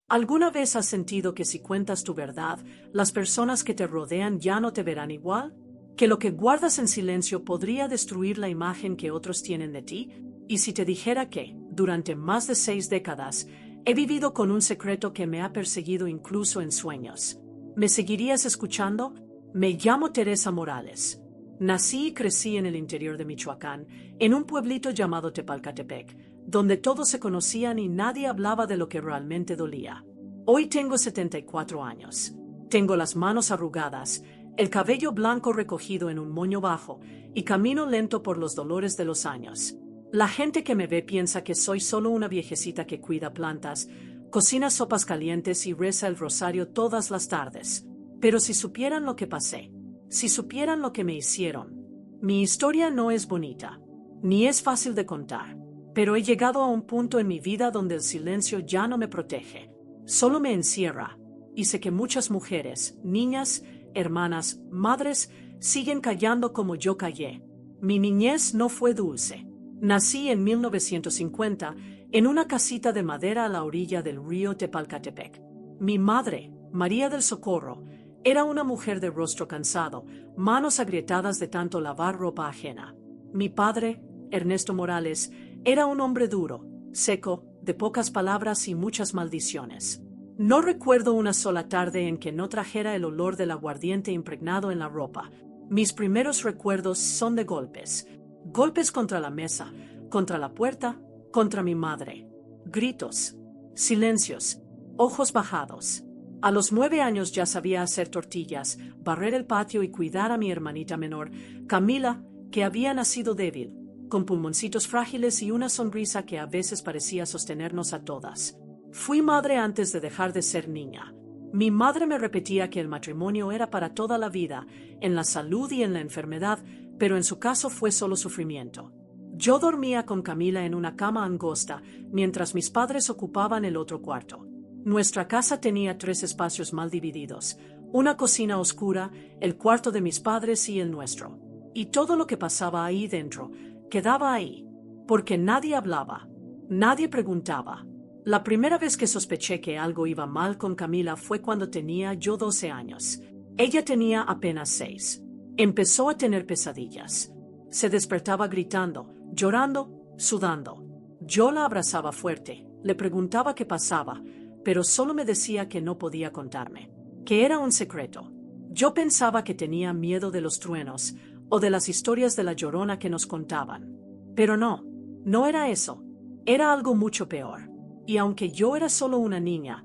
¿Alguna vez has sentido que si cuentas tu verdad, las personas que te rodean ya no te verán igual? ¿Que lo que guardas en silencio podría destruir la imagen que otros tienen de ti? Y si te dijera que, durante más de 6 décadas, he vivido con un secreto que me ha perseguido incluso en sueños, ¿me seguirías escuchando? Me llamo Teresa Morales. Nací y crecí en el interior de Michoacán, en un pueblito llamado Tepalcatepec, donde todos se conocían y nadie hablaba de lo que realmente dolía. Hoy tengo 74 años. Tengo las manos arrugadas, el cabello blanco recogido en un moño bajo y camino lento por los dolores de los años. La gente que me ve piensa que soy solo una viejecita que cuida plantas, cocina sopas calientes y reza el rosario todas las tardes. Pero si supieran lo que pasé, si supieran lo que me hicieron. Mi historia no es bonita, ni es fácil de contar, pero he llegado a un punto en mi vida donde el silencio ya no me protege, solo me encierra, y sé que muchas mujeres, niñas, hermanas, madres, siguen callando como yo callé. Mi niñez no fue dulce. Nací en 1950 en una casita de madera a la orilla del río Tepalcatepec. Mi madre, María del Socorro, era una mujer de rostro cansado, manos agrietadas de tanto lavar ropa ajena. Mi padre, Ernesto Morales, era un hombre duro, seco, de pocas palabras y muchas maldiciones. No recuerdo una sola tarde en que no trajera el olor del aguardiente impregnado en la ropa. Mis primeros recuerdos son de golpes. Golpes contra la mesa, contra la puerta, contra mi madre. Gritos, silencios, ojos bajados. A los 9 años ya sabía hacer tortillas, barrer el patio y cuidar a mi hermanita menor, Camila, que había nacido débil, con pulmoncitos frágiles y una sonrisa que a veces parecía sostenernos a todas. Fui madre antes de dejar de ser niña. Mi madre me repetía que el matrimonio era para toda la vida, en la salud y en la enfermedad, pero en su caso fue solo sufrimiento. Yo dormía con Camila en una cama angosta, mientras mis padres ocupaban el otro cuarto. Nuestra casa tenía 3 espacios mal divididos, una cocina oscura, el cuarto de mis padres y el nuestro. Y todo lo que pasaba ahí dentro quedaba ahí, porque nadie hablaba, nadie preguntaba. La primera vez que sospeché que algo iba mal con Camila fue cuando tenía yo 12 años. Ella tenía apenas 6. Empezó a tener pesadillas. Se despertaba gritando, llorando, sudando. Yo la abrazaba fuerte, le preguntaba qué pasaba, pero solo me decía que no podía contarme, que era un secreto. Yo pensaba que tenía miedo de los truenos o de las historias de la Llorona que nos contaban. Pero no, no era eso. Era algo mucho peor. Y aunque yo era solo una niña,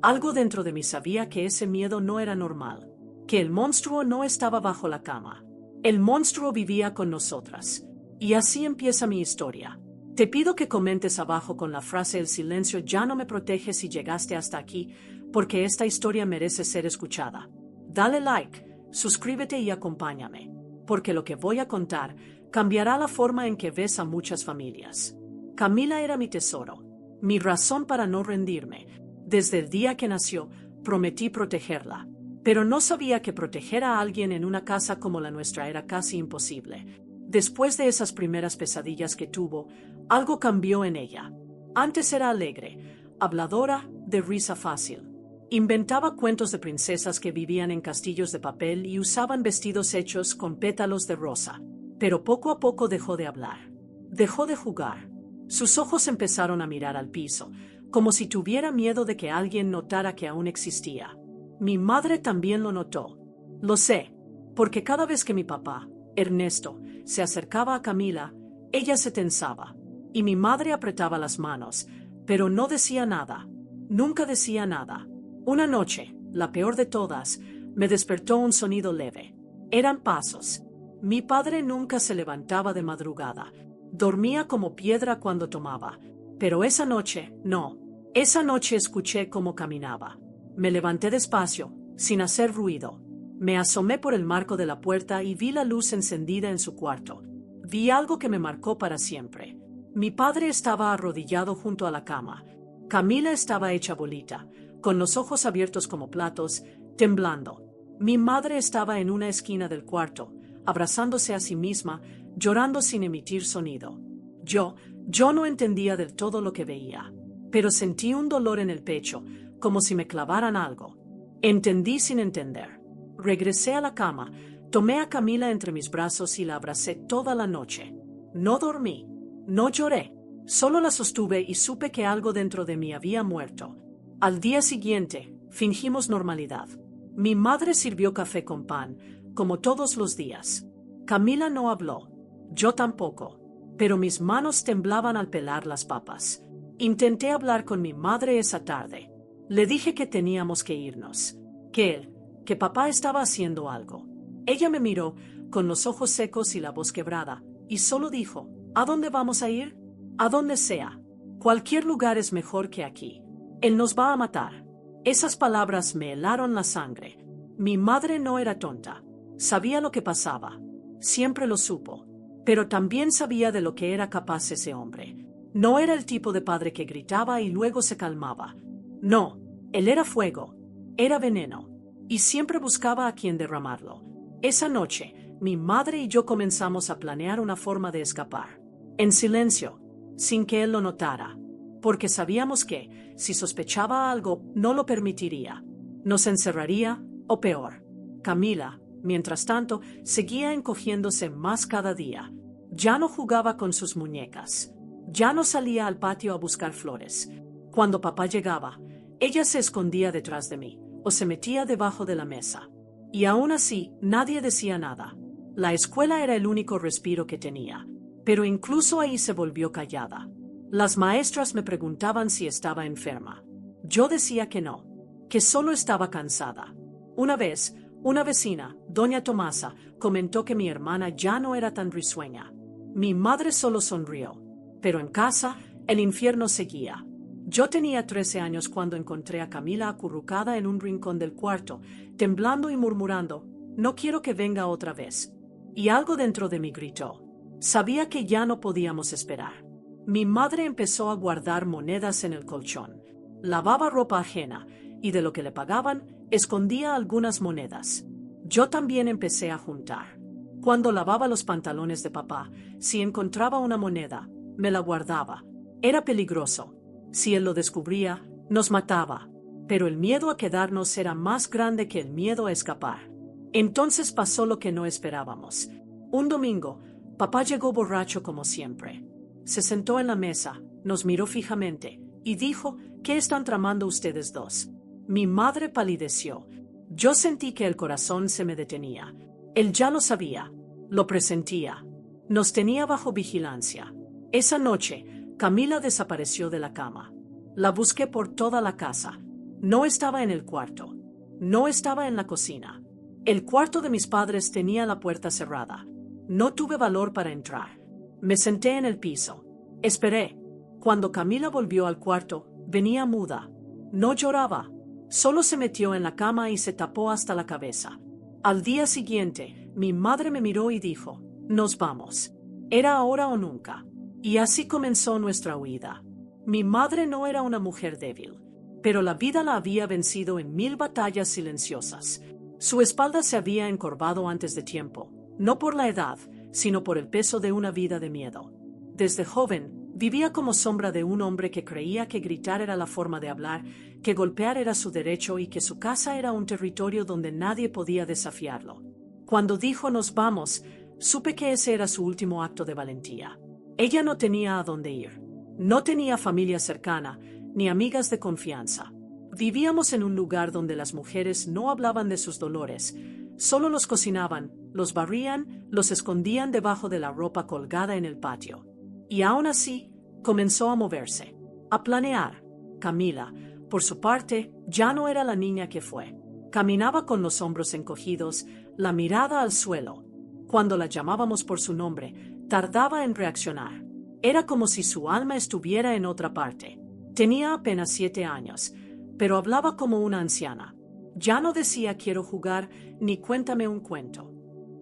algo dentro de mí sabía que ese miedo no era normal, que el monstruo no estaba bajo la cama. El monstruo vivía con nosotras. Y así empieza mi historia. Te pido que comentes abajo con la frase "El silencio ya no me protege" si llegaste hasta aquí, porque esta historia merece ser escuchada. Dale like, suscríbete y acompáñame, porque lo que voy a contar cambiará la forma en que ves a muchas familias. Camila era mi tesoro, mi razón para no rendirme. Desde el día que nació, prometí protegerla, pero no sabía que proteger a alguien en una casa como la nuestra era casi imposible. Después de esas primeras pesadillas que tuvo, algo cambió en ella. Antes era alegre, habladora, de risa fácil. Inventaba cuentos de princesas que vivían en castillos de papel y usaban vestidos hechos con pétalos de rosa. Pero poco a poco dejó de hablar. Dejó de jugar. Sus ojos empezaron a mirar al piso, como si tuviera miedo de que alguien notara que aún existía. Mi madre también lo notó. Lo sé, porque cada vez que mi papá, Ernesto, se acercaba a Camila, ella se tensaba, y mi madre apretaba las manos, pero no decía nada. Nunca decía nada. Una noche, la peor de todas, me despertó un sonido leve. Eran pasos. Mi padre nunca se levantaba de madrugada. Dormía como piedra cuando tomaba. Pero esa noche, no. Esa noche escuché cómo caminaba. Me levanté despacio, sin hacer ruido. Me asomé por el marco de la puerta y vi la luz encendida en su cuarto. Vi algo que me marcó para siempre. Mi padre estaba arrodillado junto a la cama. Camila estaba hecha bolita, con los ojos abiertos como platos, temblando. Mi madre estaba en una esquina del cuarto, abrazándose a sí misma, llorando sin emitir sonido. Yo no entendía del todo lo que veía, pero sentí un dolor en el pecho, como si me clavaran algo. Entendí sin entender. Regresé a la cama, tomé a Camila entre mis brazos y la abracé toda la noche. No dormí, no lloré, solo la sostuve y supe que algo dentro de mí había muerto. Al día siguiente, fingimos normalidad. Mi madre sirvió café con pan, como todos los días. Camila no habló, yo tampoco, pero mis manos temblaban al pelar las papas. Intenté hablar con mi madre esa tarde. Le dije que teníamos que irnos, que papá estaba haciendo algo. Ella me miró, con los ojos secos y la voz quebrada, y solo dijo, ¿a dónde vamos a ir? A donde sea. Cualquier lugar es mejor que aquí. Él nos va a matar. Esas palabras me helaron la sangre. Mi madre no era tonta. Sabía lo que pasaba. Siempre lo supo. Pero también sabía de lo que era capaz ese hombre. No era el tipo de padre que gritaba y luego se calmaba. No, él era fuego. Era veneno. Y siempre buscaba a quien derramarlo. Esa noche, mi madre y yo comenzamos a planear una forma de escapar. En silencio, sin que él lo notara. Porque sabíamos que, si sospechaba algo, no lo permitiría. Nos encerraría, o peor. Camila, mientras tanto, seguía encogiéndose más cada día. Ya no jugaba con sus muñecas. Ya no salía al patio a buscar flores. Cuando papá llegaba, ella se escondía detrás de mí, o se metía debajo de la mesa. Y aún así, nadie decía nada. La escuela era el único respiro que tenía. Pero incluso ahí se volvió callada. Las maestras me preguntaban si estaba enferma. Yo decía que no, que solo estaba cansada. Una vez, una vecina, doña Tomasa, comentó que mi hermana ya no era tan risueña. Mi madre solo sonrió. Pero en casa, el infierno seguía. Yo tenía 13 años cuando encontré a Camila acurrucada en un rincón del cuarto, temblando y murmurando, «Noquiero que venga otra vez». Y algo dentro de mí gritó. Sabía que ya no podíamos esperar. Mi madre empezó a guardar monedas en el colchón. Lavaba ropa ajena, y de lo que le pagaban, escondía algunas monedas. Yo también empecé a juntar. Cuando lavaba los pantalones de papá, si encontraba una moneda, me la guardaba. Era peligroso. Si él lo descubría, nos mataba. Pero el miedo a quedarnos era más grande que el miedo a escapar. Entonces pasó lo que no esperábamos. Un domingo, papá llegó borracho como siempre. Se sentó en la mesa, nos miró fijamente, y dijo, «¿Qué están tramando ustedes dos?». Mi madre palideció. Yo sentí que el corazón se me detenía. Él ya lo sabía, lo presentía. Nos tenía bajo vigilancia. Esa noche, Camila desapareció de la cama. La busqué por toda la casa. No estaba en el cuarto. No estaba en la cocina. El cuarto de mis padres tenía la puerta cerrada. No tuve valor para entrar. Me senté en el piso. Esperé. Cuando Camila volvió al cuarto, venía muda. No lloraba. Solo se metió en la cama y se tapó hasta la cabeza. Al día siguiente, mi madre me miró y dijo, «Nos vamos». Era ahora o nunca. Y así comenzó nuestra huida. Mi madre no era una mujer débil, pero la vida la había vencido en 1000 batallas silenciosas. Su espalda se había encorvado antes de tiempo, no por la edad, sino por el peso de una vida de miedo. Desde joven, vivía como sombra de un hombre que creía que gritar era la forma de hablar, que golpear era su derecho y que su casa era un territorio donde nadie podía desafiarlo. Cuando dijo «nos vamos», supe que ese era su último acto de valentía. Ella no tenía a dónde ir. No tenía familia cercana, ni amigas de confianza. Vivíamos en un lugar donde las mujeres no hablaban de sus dolores, solo los cocinaban, los barrían, los escondían debajo de la ropa colgada en el patio. Y aún así, comenzó a moverse, a planear. Camila, por su parte, ya no era la niña que fue. Caminaba con los hombros encogidos, la mirada al suelo. Cuando la llamábamos por su nombre, tardaba en reaccionar. Era como si su alma estuviera en otra parte. Tenía apenas 7 años, pero hablaba como una anciana. Ya no decía «quiero jugar» ni «cuéntame un cuento».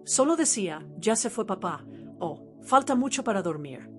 Solo decía «ya se fue papá» o «falta mucho para dormir».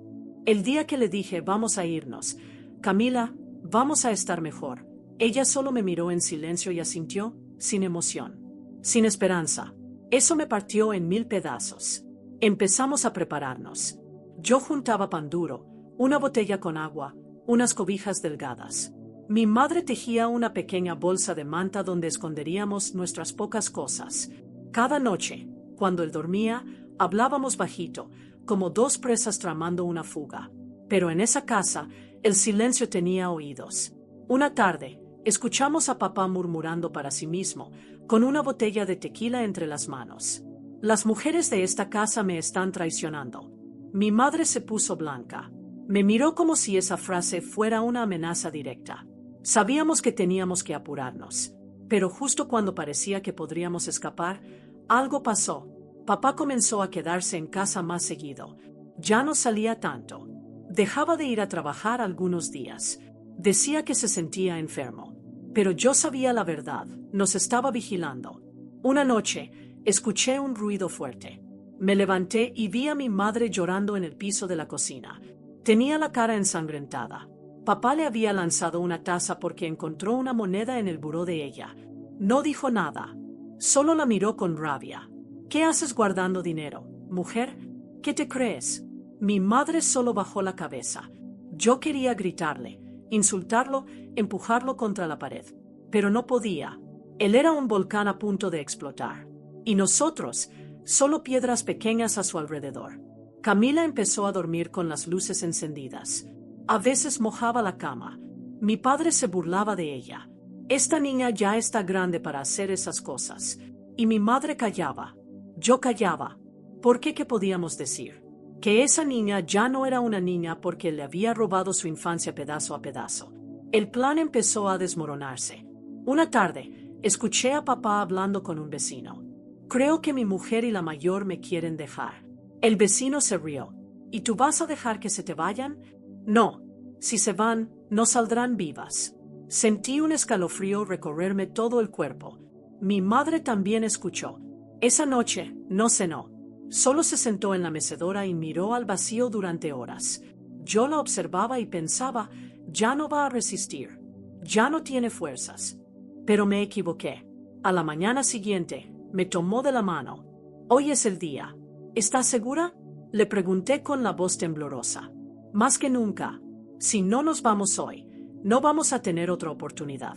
El día que le dije «vamos a irnos», «Camila, vamos a estar mejor», ella solo me miró en silencio y asintió, sin emoción, sin esperanza. Eso me partió en 1000 pedazos. Empezamos a prepararnos. Yo juntaba pan duro, una botella con agua, unas cobijas delgadas. Mi madre tejía una pequeña bolsa de manta donde esconderíamos nuestras pocas cosas. Cada noche, cuando él dormía, hablábamos bajito, como dos presas tramando una fuga. Pero en esa casa, el silencio tenía oídos. Una tarde, escuchamos a papá murmurando para sí mismo, con una botella de tequila entre las manos. Las mujeres de esta casa me están traicionando. Mi madre se puso blanca. Me miró como si esa frase fuera una amenaza directa. Sabíamos que teníamos que apurarnos, pero justo cuando parecía que podríamos escapar, algo pasó. Papá comenzó a quedarse en casa más seguido. Ya no salía tanto. Dejaba de ir a trabajar algunos días. Decía que se sentía enfermo. Pero yo sabía la verdad, nos estaba vigilando. Una noche, escuché un ruido fuerte. Me levanté y vi a mi madre llorando en el piso de la cocina. Tenía la cara ensangrentada. Papá le había lanzado una taza porque encontró una moneda en el buró de ella. No dijo nada. Solo la miró con rabia. ¿Qué haces guardando dinero, mujer? ¿Qué te crees? Mi madre solo bajó la cabeza. Yo quería gritarle, insultarlo, empujarlo contra la pared. Pero no podía. Él era un volcán a punto de explotar. Y nosotros, solo piedras pequeñas a su alrededor. Camila empezó a dormir con las luces encendidas. A veces mojaba la cama. Mi padre se burlaba de ella. Esta niña ya está grande para hacer esas cosas. Y mi madre callaba. Yo callaba. ¿Por qué? ¿Qué podíamos decir? Que esa niña ya no era una niña porque le había robado su infancia pedazo a pedazo. El plan empezó a desmoronarse. Una tarde, escuché a papá hablando con un vecino. Creo que mi mujer y la mayor me quieren dejar. El vecino se rió. ¿Y tú vas a dejar que se te vayan? No. Si se van, no saldrán vivas. Sentí un escalofrío recorrerme todo el cuerpo. Mi madre también escuchó. Esa noche no cenó. Solo se sentó en la mecedora y miró al vacío durante horas. Yo la observaba y pensaba, ya no va a resistir. Ya no tiene fuerzas. Pero me equivoqué. A la mañana siguiente, me tomó de la mano. Hoy es el día. ¿Estás segura? Le pregunté con la voz temblorosa. Más que nunca. Si no nos vamos hoy, no vamos a tener otra oportunidad.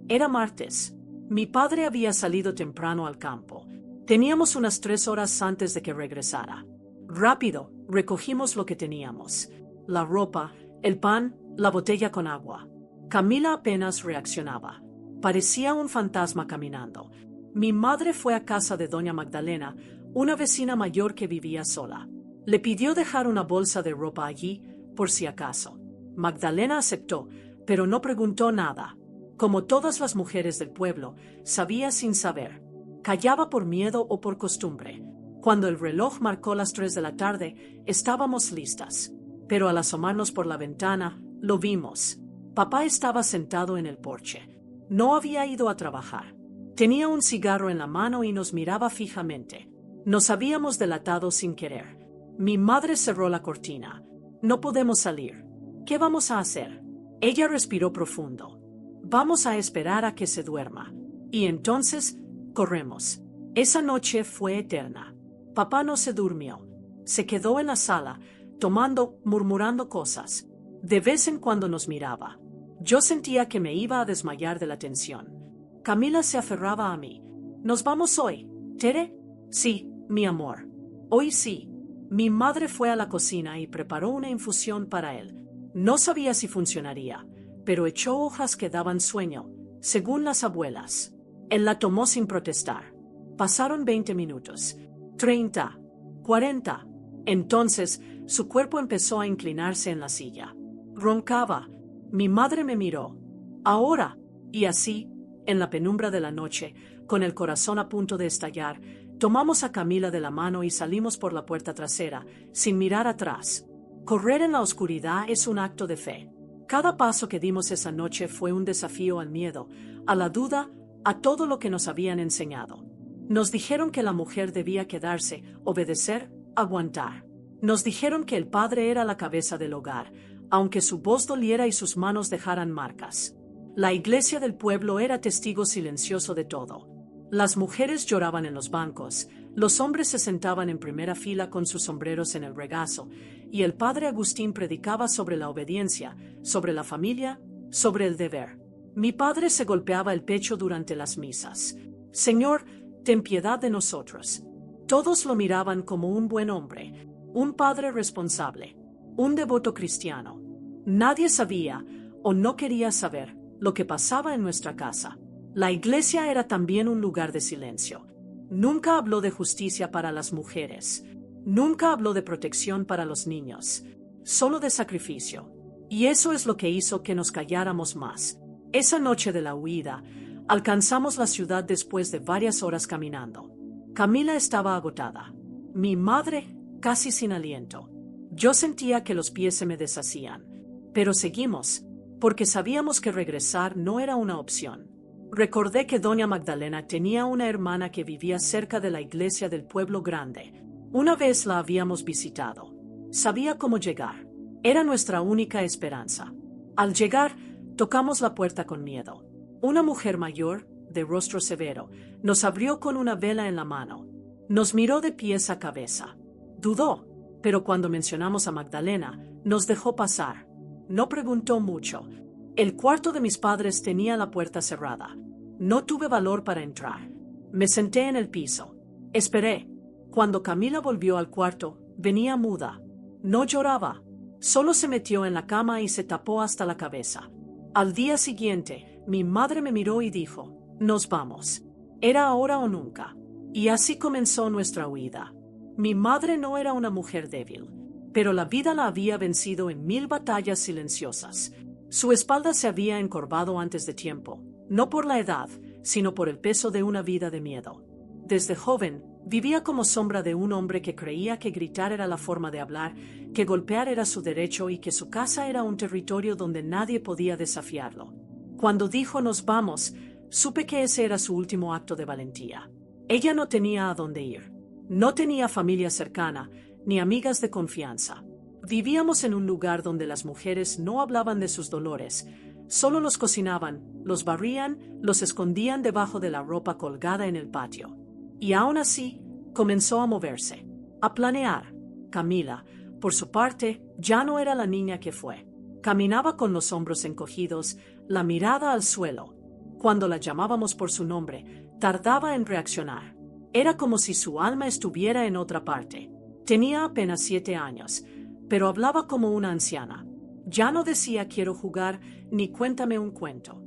Era martes. Mi padre había salido temprano al campo. Teníamos unas 3 horas antes de que regresara. Rápido, recogimos lo que teníamos. La ropa, el pan, la botella con agua. Camila apenas reaccionaba. Parecía un fantasma caminando. Mi madre fue a casa de doña Magdalena, una vecina mayor que vivía sola. Le pidió dejar una bolsa de ropa allí, por si acaso. Magdalena aceptó, pero no preguntó nada. Como todas las mujeres del pueblo, sabía sin saber. Callaba por miedo o por costumbre. Cuando el reloj marcó las 3 de la tarde, estábamos listas. Pero al asomarnos por la ventana, lo vimos. Papá estaba sentado en el porche. No había ido a trabajar. Tenía un cigarro en la mano y nos miraba fijamente. Nos habíamos delatado sin querer. Mi madre cerró la cortina. No podemos salir. ¿Qué vamos a hacer? Ella respiró profundo. Vamos a esperar a que se duerma. Y entonces, corremos. Esa noche fue eterna. Papá no se durmió. Se quedó en la sala, tomando, murmurando cosas. De vez en cuando nos miraba. Yo sentía que me iba a desmayar de la tensión. Camila se aferraba a mí. ¿Nos vamos hoy, Tere? Sí, mi amor. Hoy sí. Mi madre fue a la cocina y preparó una infusión para él. No sabía si funcionaría, pero echó hojas que daban sueño, según las abuelas. Él la tomó sin protestar. Pasaron 20 minutos, 30, 40. Entonces, su cuerpo empezó a inclinarse en la silla. Roncaba. Mi madre me miró. Ahora. Y así, en la penumbra de la noche, con el corazón a punto de estallar, tomamos a Camila de la mano y salimos por la puerta trasera, sin mirar atrás. Correr en la oscuridad es un acto de fe. Cada paso que dimos esa noche fue un desafío al miedo, a la duda, a todo lo que nos habían enseñado. Nos dijeron que la mujer debía quedarse, obedecer, aguantar. Nos dijeron que el padre era la cabeza del hogar, aunque su voz doliera y sus manos dejaran marcas. La iglesia del pueblo era testigo silencioso de todo. Las mujeres lloraban en los bancos, los hombres se sentaban en primera fila con sus sombreros en el regazo, y el padre Agustín predicaba sobre la obediencia, sobre la familia sobre el deber. Mi padre se golpeaba el pecho durante las misas. Señor, ten piedad de nosotros. Todos lo miraban como un buen hombre, un padre responsable, un devoto cristiano. Nadie sabía, o no quería saber, lo que pasaba en nuestra casa. La iglesia era también un lugar de silencio. Nunca habló de justicia para las mujeres. Nunca habló de protección para los niños. Solo de sacrificio. Y eso es lo que hizo que nos calláramos más. Esa noche de la huida, alcanzamos la ciudad después de varias horas caminando. Camila estaba agotada. Mi madre, casi sin aliento. Yo sentía que los pies se me deshacían. Pero seguimos, porque sabíamos que regresar no era una opción. Recordé que doña Magdalena tenía una hermana que vivía cerca de la iglesia del pueblo grande. Una vez la habíamos visitado. Sabía cómo llegar. Era nuestra única esperanza. Al llegar, tocamos la puerta con miedo. Una mujer mayor, de rostro severo, nos abrió con una vela en la mano. Nos miró de pies a cabeza. Dudó, pero cuando mencionamos a Magdalena, nos dejó pasar. No preguntó mucho. El cuarto de mis padres tenía la puerta cerrada. No tuve valor para entrar. Me senté en el piso. Esperé. Cuando Camila volvió al cuarto, venía muda. No lloraba. Solo se metió en la cama y se tapó hasta la cabeza. Al día siguiente, mi madre me miró y dijo, «Nos vamos». Era ahora o nunca. Y así comenzó nuestra huida. Mi madre no era una mujer débil, pero la vida la había vencido en 1000 batallas silenciosas. Su espalda se había encorvado antes de tiempo, no por la edad, sino por el peso de una vida de miedo. Desde joven, vivía como sombra de un hombre que creía que gritar era la forma de hablar, que golpear era su derecho y que su casa era un territorio donde nadie podía desafiarlo. Cuando dijo «nos vamos», supe que ese era su último acto de valentía. Ella no tenía a dónde ir. No tenía familia cercana, ni amigas de confianza. Vivíamos en un lugar donde las mujeres no hablaban de sus dolores, solo los cocinaban, los barrían, los escondían debajo de la ropa colgada en el patio. Y aún así, comenzó a moverse, a planear. Camila, por su parte, ya no era la niña que fue. Caminaba con los hombros encogidos, la mirada al suelo. Cuando la llamábamos por su nombre, tardaba en reaccionar. Era como si su alma estuviera en otra parte. Tenía apenas 7 años, pero hablaba como una anciana. Ya no decía «quiero jugar» ni «cuéntame un cuento».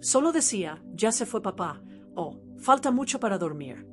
Solo decía «ya se fue papá» o «falta mucho para dormir».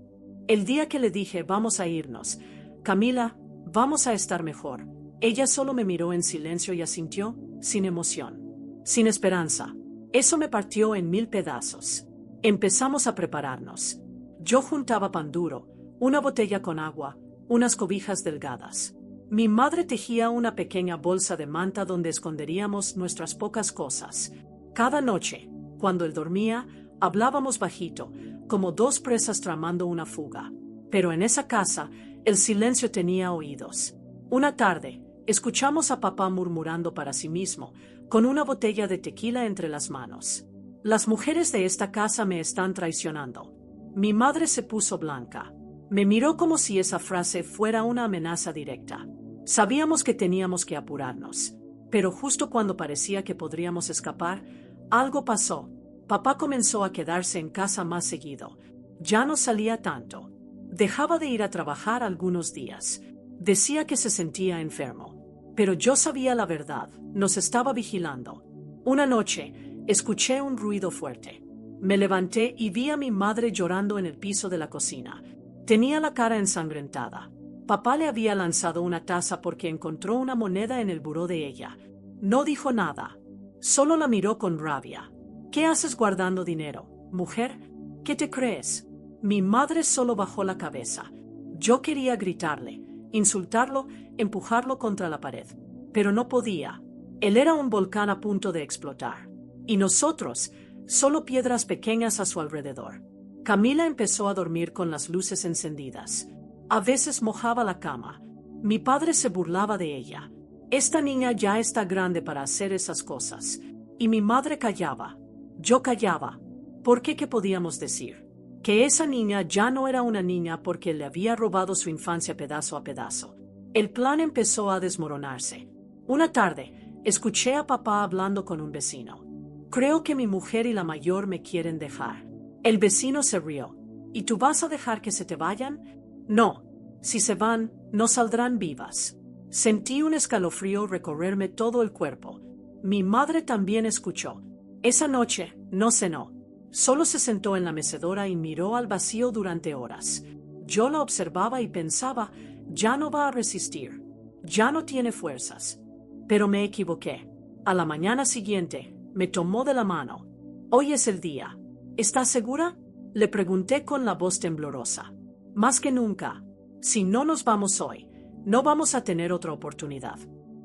El día que le dije «vamos a irnos», «Camila, vamos a estar mejor», ella solo me miró en silencio y asintió, sin emoción, sin esperanza. Eso me partió en 1000 pedazos. Empezamos a prepararnos. Yo juntaba pan duro, una botella con agua, unas cobijas delgadas. Mi madre tejía una pequeña bolsa de manta donde esconderíamos nuestras pocas cosas. Cada noche, cuando él dormía, hablábamos bajito, como 2 presas tramando una fuga. Pero en esa casa, el silencio tenía oídos. Una tarde, escuchamos a papá murmurando para sí mismo, con una botella de tequila entre las manos. «Las mujeres de esta casa me están traicionando». Mi madre se puso blanca. Me miró como si esa frase fuera una amenaza directa. Sabíamos que teníamos que apurarnos, pero justo cuando parecía que podríamos escapar, algo pasó. Papá comenzó a quedarse en casa más seguido. Ya no salía tanto. Dejaba de ir a trabajar algunos días. Decía que se sentía enfermo. Pero yo sabía la verdad, nos estaba vigilando. Una noche, escuché un ruido fuerte. Me levanté y vi a mi madre llorando en el piso de la cocina. Tenía la cara ensangrentada. Papá le había lanzado una taza porque encontró una moneda en el buró de ella. No dijo nada. Solo la miró con rabia. «¿Qué haces guardando dinero, mujer? ¿Qué te crees?» Mi madre solo bajó la cabeza. Yo quería gritarle, insultarlo, empujarlo contra la pared. Pero no podía. Él era un volcán a punto de explotar. Y nosotros, solo piedras pequeñas a su alrededor. Camila empezó a dormir con las luces encendidas. A veces mojaba la cama. Mi padre se burlaba de ella. «Esta niña ya está grande para hacer esas cosas». Y mi madre callaba. Yo callaba. ¿Por qué? ¿Qué podíamos decir? Que esa niña ya no era una niña porque le había robado su infancia pedazo a pedazo. El plan empezó a desmoronarse. Una tarde, escuché a papá hablando con un vecino. Creo que mi mujer y la mayor me quieren dejar. El vecino se rió. ¿Y tú vas a dejar que se te vayan? No. Si se van, no saldrán vivas. Sentí un escalofrío recorrerme todo el cuerpo. Mi madre también escuchó. Esa noche no cenó. Solo se sentó en la mecedora y miró al vacío durante horas. Yo la observaba y pensaba, ya no va a resistir. Ya no tiene fuerzas. Pero me equivoqué. A la mañana siguiente, me tomó de la mano. Hoy es el día. ¿Estás segura? Le pregunté con la voz temblorosa. Más que nunca. Si no nos vamos hoy, no vamos a tener otra oportunidad.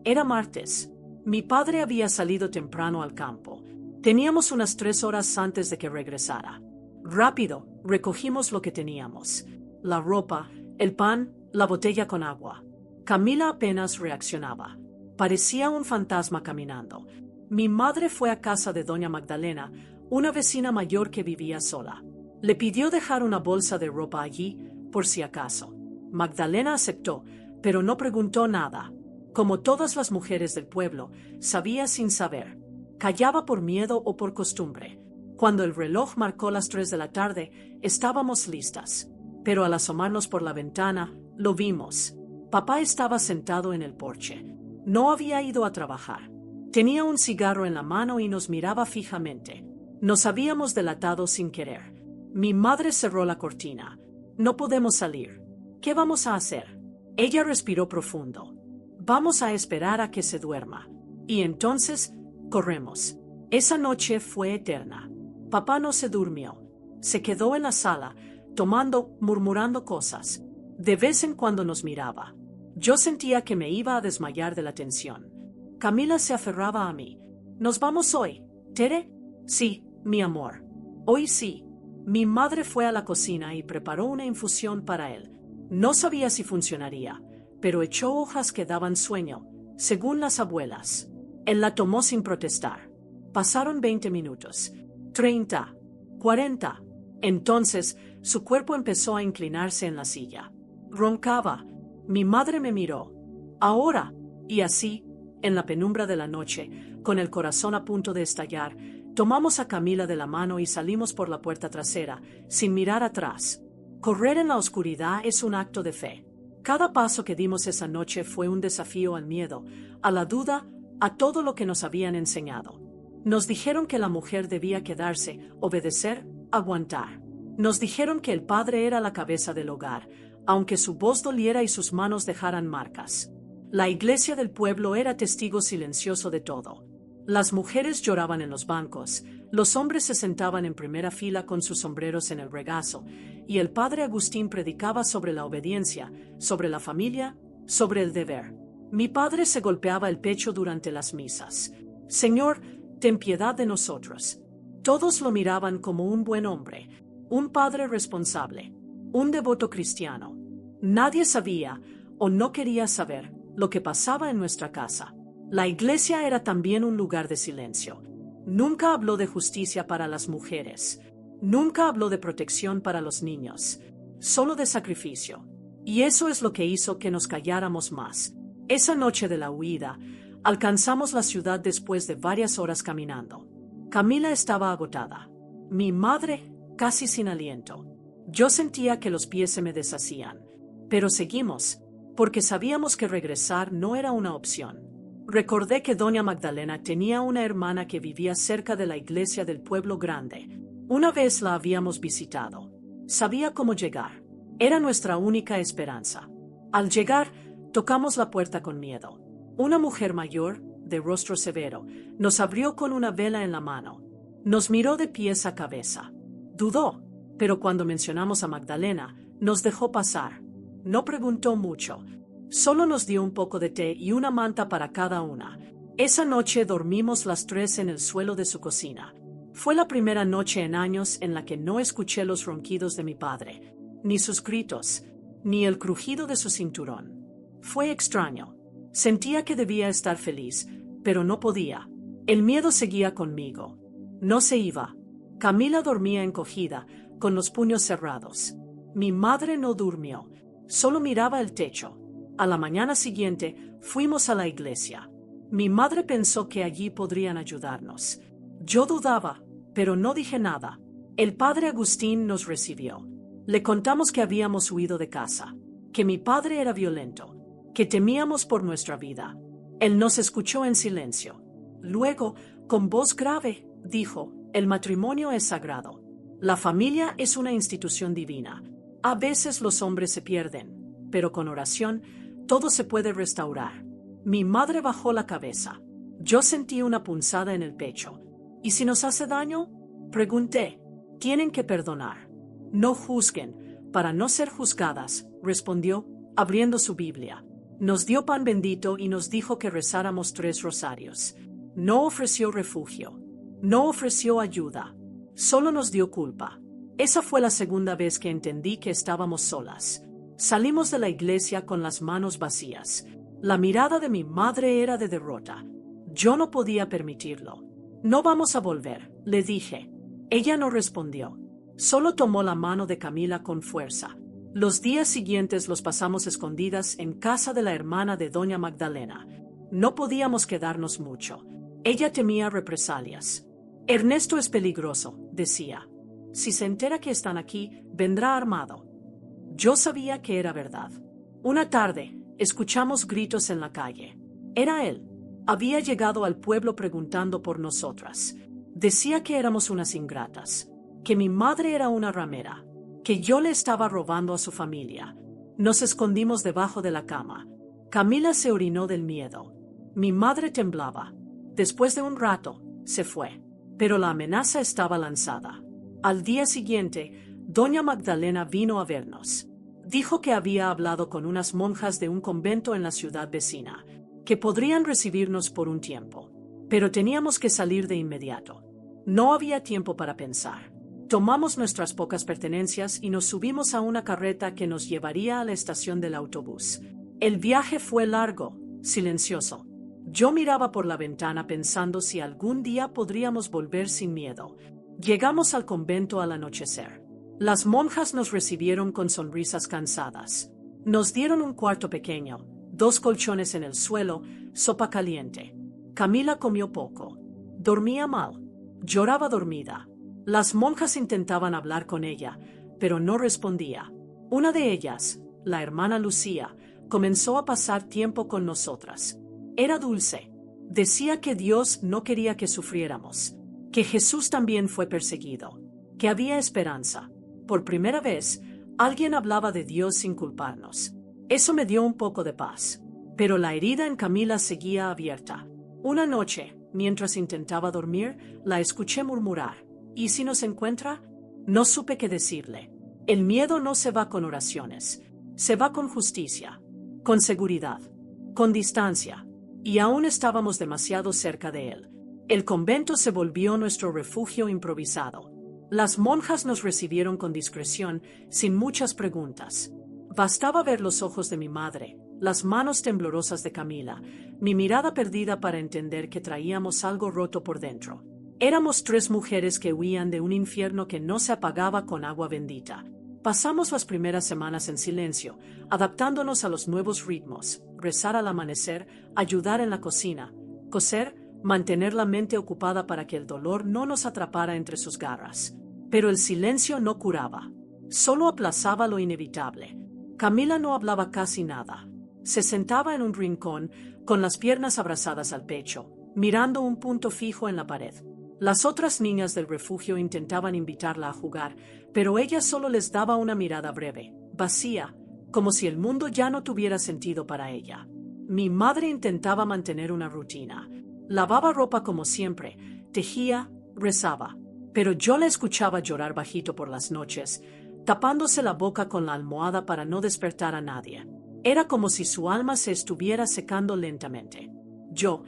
Era martes. Mi padre había salido temprano al campo. Teníamos unas 3 horas antes de que regresara. Rápido, recogimos lo que teníamos. La ropa, el pan, la botella con agua. Camila apenas reaccionaba. Parecía un fantasma caminando. Mi madre fue a casa de doña Magdalena, una vecina mayor que vivía sola. Le pidió dejar una bolsa de ropa allí, por si acaso. Magdalena aceptó, pero no preguntó nada. Como todas las mujeres del pueblo, sabía sin saber. Callaba por miedo o por costumbre. Cuando el reloj marcó las 3 de la tarde, estábamos listas. Pero al asomarnos por la ventana, lo vimos. Papá estaba sentado en el porche. No había ido a trabajar. Tenía un cigarro en la mano y nos miraba fijamente. Nos habíamos delatado sin querer. Mi madre cerró la cortina. No podemos salir. ¿Qué vamos a hacer? Ella respiró profundo. Vamos a esperar a que se duerma. Y entonces, corremos. Esa noche fue eterna. Papá no se durmió. Se quedó en la sala, murmurando cosas. De vez en cuando nos miraba. Yo sentía que me iba a desmayar de la tensión. Camila se aferraba a mí. ¿Nos vamos hoy, Tere? Sí, mi amor. Hoy sí. Mi madre fue a la cocina y preparó una infusión para él. No sabía si funcionaría, pero echó hojas que daban sueño, según las abuelas. Él la tomó sin protestar. Pasaron 20 minutos. 30. 40. Entonces, su cuerpo empezó a inclinarse en la silla. Roncaba. Mi madre me miró. Ahora. Y así, en la penumbra de la noche, con el corazón a punto de estallar, tomamos a Camila de la mano y salimos por la puerta trasera, sin mirar atrás. Correr en la oscuridad es un acto de fe. Cada paso que dimos esa noche fue un desafío al miedo, a la duda, a todo lo que nos habían enseñado. Nos dijeron que la mujer debía quedarse, obedecer, aguantar. Nos dijeron que el padre era la cabeza del hogar, aunque su voz doliera y sus manos dejaran marcas. La iglesia del pueblo era testigo silencioso de todo. Las mujeres lloraban en los bancos, los hombres se sentaban en primera fila con sus sombreros en el regazo, y el padre Agustín predicaba sobre la obediencia, sobre la familia, sobre el deber. Mi padre se golpeaba el pecho durante las misas. Señor, ten piedad de nosotros. Todos lo miraban como un buen hombre, un padre responsable, un devoto cristiano. Nadie sabía, o no quería saber, lo que pasaba en nuestra casa. La iglesia era también un lugar de silencio. Nunca habló de justicia para las mujeres. Nunca habló de protección para los niños. Solo de sacrificio. Y eso es lo que hizo que nos calláramos más. Esa noche de la huida, alcanzamos la ciudad después de varias horas caminando. Camila estaba agotada. Mi madre, casi sin aliento. Yo sentía que los pies se me deshacían. Pero seguimos, porque sabíamos que regresar no era una opción. Recordé que doña Magdalena tenía una hermana que vivía cerca de la iglesia del pueblo grande. Una vez la habíamos visitado. Sabía cómo llegar. Era nuestra única esperanza. Al llegar, tocamos la puerta con miedo. Una mujer mayor, de rostro severo, nos abrió con una vela en la mano. Nos miró de pies a cabeza. Dudó, pero cuando mencionamos a Magdalena, nos dejó pasar. No preguntó mucho. Solo nos dio un poco de té y una manta para cada una. Esa noche dormimos las 3 en el suelo de su cocina. Fue la primera noche en años en la que no escuché los ronquidos de mi padre, ni sus gritos, ni el crujido de su cinturón. Fue extraño. Sentía que debía estar feliz, pero no podía. El miedo seguía conmigo. No se iba. Camila dormía encogida, con los puños cerrados. Mi madre no durmió. Solo miraba el techo. A la mañana siguiente fuimos a la iglesia. Mi madre pensó que allí podrían ayudarnos. Yo dudaba, pero no dije nada. El padre Agustín nos recibió. Le contamos que habíamos huido de casa, que mi padre era violento, que temíamos por nuestra vida. Él nos escuchó en silencio. Luego, con voz grave, dijo: el matrimonio es sagrado. La familia es una institución divina. A veces los hombres se pierden, pero con oración todo se puede restaurar. Mi madre bajó la cabeza. Yo sentí una punzada en el pecho. ¿Y si nos hace daño? Pregunté. Tienen que perdonar. No juzguen, para no ser juzgadas, respondió, abriendo su Biblia. Nos dio pan bendito y nos dijo que rezáramos 3 rosarios. No ofreció refugio. No ofreció ayuda. Solo nos dio culpa. Esa fue la segunda vez que entendí que estábamos solas. Salimos de la iglesia con las manos vacías. La mirada de mi madre era de derrota. Yo no podía permitirlo. No vamos a volver, le dije. Ella no respondió. Solo tomó la mano de Camila con fuerza. Los días siguientes los pasamos escondidas en casa de la hermana de doña Magdalena. No podíamos quedarnos mucho. Ella temía represalias. Ernesto es peligroso, decía. Si se entera que están aquí, vendrá armado. Yo sabía que era verdad. Una tarde, escuchamos gritos en la calle. Era él. Había llegado al pueblo preguntando por nosotras. Decía que éramos unas ingratas, que mi madre era una ramera, que yo le estaba robando a su familia. Nos escondimos debajo de la cama. Camila se orinó del miedo. Mi madre temblaba. Después de un rato, se fue. Pero la amenaza estaba lanzada. Al día siguiente, doña Magdalena vino a vernos. Dijo que había hablado con unas monjas de un convento en la ciudad vecina, que podrían recibirnos por un tiempo. Pero teníamos que salir de inmediato. No había tiempo para pensar. Tomamos nuestras pocas pertenencias y nos subimos a una carreta que nos llevaría a la estación del autobús. El viaje fue largo, silencioso. Yo miraba por la ventana pensando si algún día podríamos volver sin miedo. Llegamos al convento al anochecer. Las monjas nos recibieron con sonrisas cansadas. Nos dieron un cuarto pequeño, 2 colchones en el suelo, sopa caliente. Camila comió poco. Dormía mal. Lloraba dormida. Las monjas intentaban hablar con ella, pero no respondía. Una de ellas, la hermana Lucía, comenzó a pasar tiempo con nosotras. Era dulce. Decía que Dios no quería que sufriéramos, que Jesús también fue perseguido, que había esperanza. Por primera vez, alguien hablaba de Dios sin culparnos. Eso me dio un poco de paz. Pero la herida en Camila seguía abierta. Una noche, mientras intentaba dormir, la escuché murmurar: ¿y si nos encuentra? No supe qué decirle. El miedo no se va con oraciones. Se va con justicia, con seguridad, con distancia. Y aún estábamos demasiado cerca de él. El convento se volvió nuestro refugio improvisado. Las monjas nos recibieron con discreción, sin muchas preguntas. Bastaba ver los ojos de mi madre, las manos temblorosas de Camila, mi mirada perdida para entender que traíamos algo roto por dentro. Éramos 3 mujeres que huían de un infierno que no se apagaba con agua bendita. Pasamos las primeras semanas en silencio, adaptándonos a los nuevos ritmos, rezar al amanecer, ayudar en la cocina, coser, mantener la mente ocupada para que el dolor no nos atrapara entre sus garras. Pero el silencio no curaba, solo aplazaba lo inevitable. Camila no hablaba casi nada. Se sentaba en un rincón, con las piernas abrazadas al pecho, mirando un punto fijo en la pared. Las otras niñas del refugio intentaban invitarla a jugar, pero ella solo les daba una mirada breve, vacía, como si el mundo ya no tuviera sentido para ella. Mi madre intentaba mantener una rutina. Lavaba ropa como siempre, tejía, rezaba. Pero yo la escuchaba llorar bajito por las noches, tapándose la boca con la almohada para no despertar a nadie. Era como si su alma se estuviera secando lentamente. Yo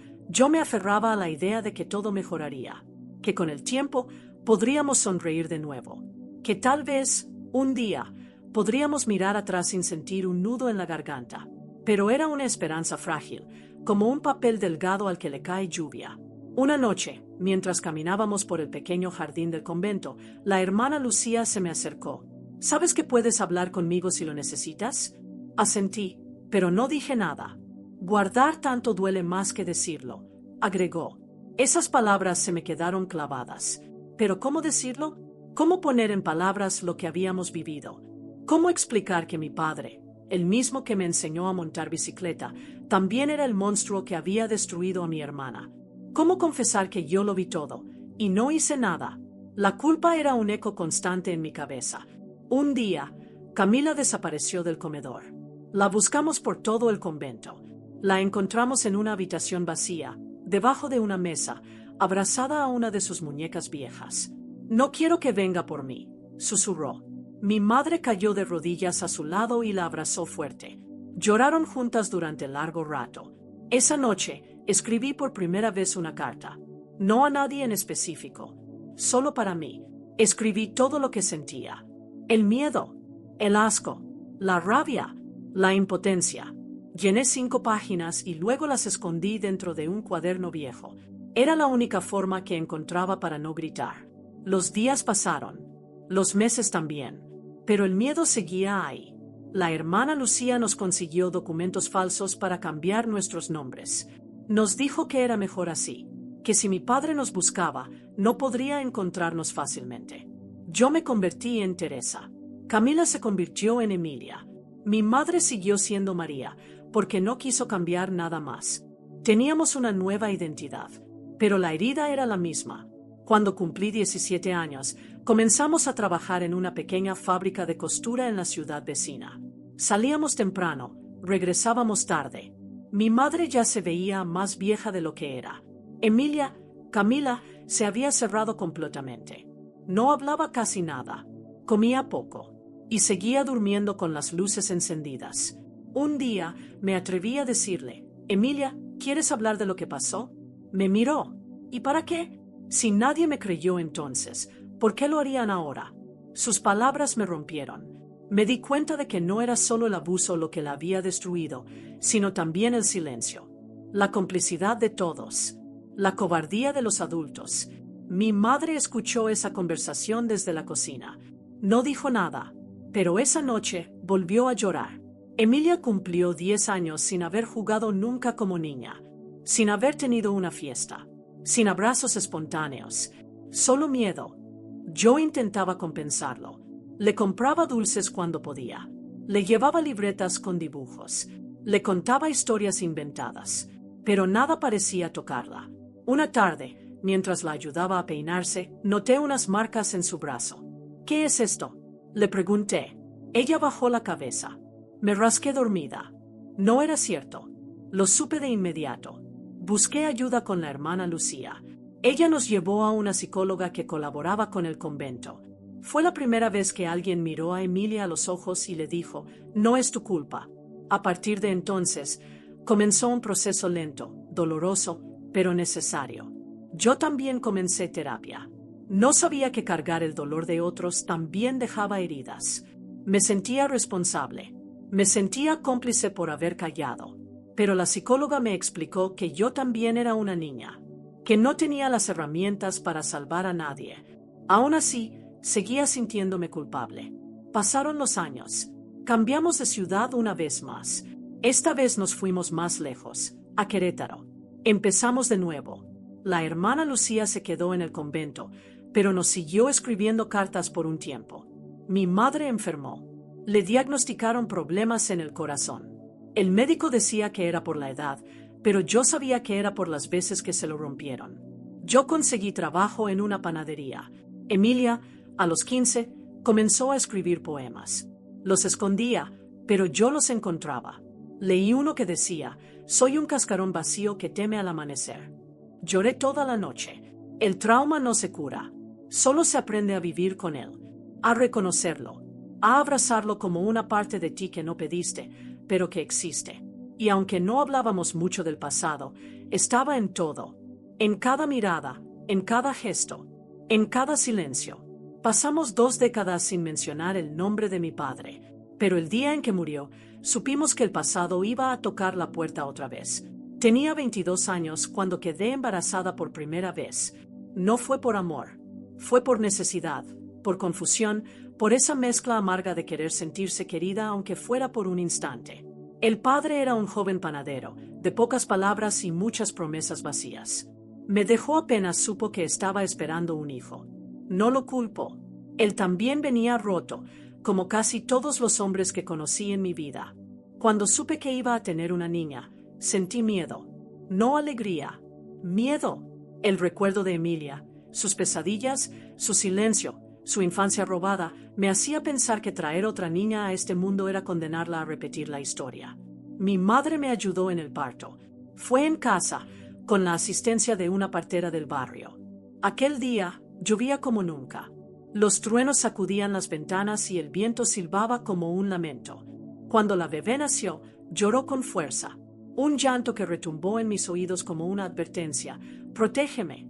me aferraba a la idea de que todo mejoraría, que con el tiempo podríamos sonreír de nuevo, que tal vez, un día, podríamos mirar atrás sin sentir un nudo en la garganta. Pero era una esperanza frágil, como un papel delgado al que le cae lluvia. Una noche, mientras caminábamos por el pequeño jardín del convento, la hermana Lucía se me acercó. ¿Sabes que puedes hablar conmigo si lo necesitas? Asentí, pero no dije nada. Guardar tanto duele más que decirlo, agregó. Esas palabras se me quedaron clavadas. Pero ¿cómo decirlo? ¿Cómo poner en palabras lo que habíamos vivido? ¿Cómo explicar que mi padre, el mismo que me enseñó a montar bicicleta, también era el monstruo que había destruido a mi hermana? ¿Cómo confesar que yo lo vi todo y no hice nada? La culpa era un eco constante en mi cabeza. Un día, Camila desapareció del comedor. La buscamos por todo el convento. La encontramos en una habitación vacía, debajo de una mesa, abrazada a una de sus muñecas viejas. «No quiero que venga por mí», susurró. Mi madre cayó de rodillas a su lado y la abrazó fuerte. Lloraron juntas durante largo rato. Esa noche, escribí por primera vez una carta. No a nadie en específico, solo para mí. Escribí todo lo que sentía. El miedo, el asco, la rabia, la impotencia. Llené 5 páginas y luego las escondí dentro de un cuaderno viejo. Era la única forma que encontraba para no gritar. Los días pasaron, los meses también, pero el miedo seguía ahí. La hermana Lucía nos consiguió documentos falsos para cambiar nuestros nombres. Nos dijo que era mejor así, que si mi padre nos buscaba, no podría encontrarnos fácilmente. Yo me convertí en Teresa. Camila se convirtió en Emilia. Mi madre siguió siendo María, porque no quiso cambiar nada más. Teníamos una nueva identidad, pero la herida era la misma. Cuando cumplí 17 años, comenzamos a trabajar en una pequeña fábrica de costura en la ciudad vecina. Salíamos temprano, regresábamos tarde. Mi madre ya se veía más vieja de lo que era. Camila, se había cerrado completamente. No hablaba casi nada, comía poco, y seguía durmiendo con las luces encendidas. Un día me atreví a decirle: «Emilia, ¿quieres hablar de lo que pasó?» Me miró. «¿Y para qué? Si nadie me creyó entonces, ¿por qué lo harían ahora?» Sus palabras me rompieron. Me di cuenta de que no era solo el abuso lo que la había destruido, sino también el silencio, la complicidad de todos, la cobardía de los adultos. Mi madre escuchó esa conversación desde la cocina. No dijo nada, pero esa noche volvió a llorar. Emilia cumplió 10 años sin haber jugado nunca como niña, sin haber tenido una fiesta, sin abrazos espontáneos, solo miedo. Yo intentaba compensarlo. Le compraba dulces cuando podía. Le llevaba libretas con dibujos. Le contaba historias inventadas. Pero nada parecía tocarla. Una tarde, mientras la ayudaba a peinarse, noté unas marcas en su brazo. «¿Qué es esto?», le pregunté. Ella bajó la cabeza. Me rasqué dormida. No era cierto. Lo supe de inmediato. Busqué ayuda con la hermana Lucía. Ella nos llevó a una psicóloga que colaboraba con el convento. Fue la primera vez que alguien miró a Emilia a los ojos y le dijo: «No es tu culpa». A partir de entonces, comenzó un proceso lento, doloroso, pero necesario. Yo también comencé terapia. No sabía que cargar el dolor de otros también dejaba heridas. Me sentía responsable. Me sentía cómplice por haber callado. Pero la psicóloga me explicó que yo también era una niña, que no tenía las herramientas para salvar a nadie. Aún así, seguía sintiéndome culpable. Pasaron los años. Cambiamos de ciudad una vez más. Esta vez nos fuimos más lejos, a Querétaro. Empezamos de nuevo. La hermana Lucía se quedó en el convento, pero nos siguió escribiendo cartas por un tiempo. Mi madre enfermó. Le diagnosticaron problemas en el corazón. El médico decía que era por la edad, pero yo sabía que era por las veces que se lo rompieron. Yo conseguí trabajo en una panadería. Emilia, a los 15, comenzó a escribir poemas. Los escondía, pero yo los encontraba. Leí uno que decía: «Soy un cascarón vacío que teme al amanecer». Lloré toda la noche. El trauma no se cura, solo se aprende a vivir con él, a reconocerlo, a abrazarlo como una parte de ti que no pediste, pero que existe. Y aunque no hablábamos mucho del pasado, estaba en todo, en cada mirada, en cada gesto, en cada silencio. Pasamos 2 décadas sin mencionar el nombre de mi padre, pero el día en que murió, supimos que el pasado iba a tocar la puerta otra vez. Tenía 22 años cuando quedé embarazada por primera vez. No fue por amor, fue por necesidad, por confusión, por esa mezcla amarga de querer sentirse querida aunque fuera por un instante. El padre era un joven panadero, de pocas palabras y muchas promesas vacías. Me dejó apenas supo que estaba esperando un hijo. No lo culpo. Él también venía roto, como casi todos los hombres que conocí en mi vida. Cuando supe que iba a tener una niña, sentí miedo. No alegría. Miedo. El recuerdo de Emilia, sus pesadillas, su silencio, su infancia robada, me hacía pensar que traer otra niña a este mundo era condenarla a repetir la historia. Mi madre me ayudó en el parto. Fue en casa, con la asistencia de una partera del barrio. Aquel día, llovía como nunca. Los truenos sacudían las ventanas y el viento silbaba como un lamento. Cuando la bebé nació, lloró con fuerza. Un llanto que retumbó en mis oídos como una advertencia. «Protégeme».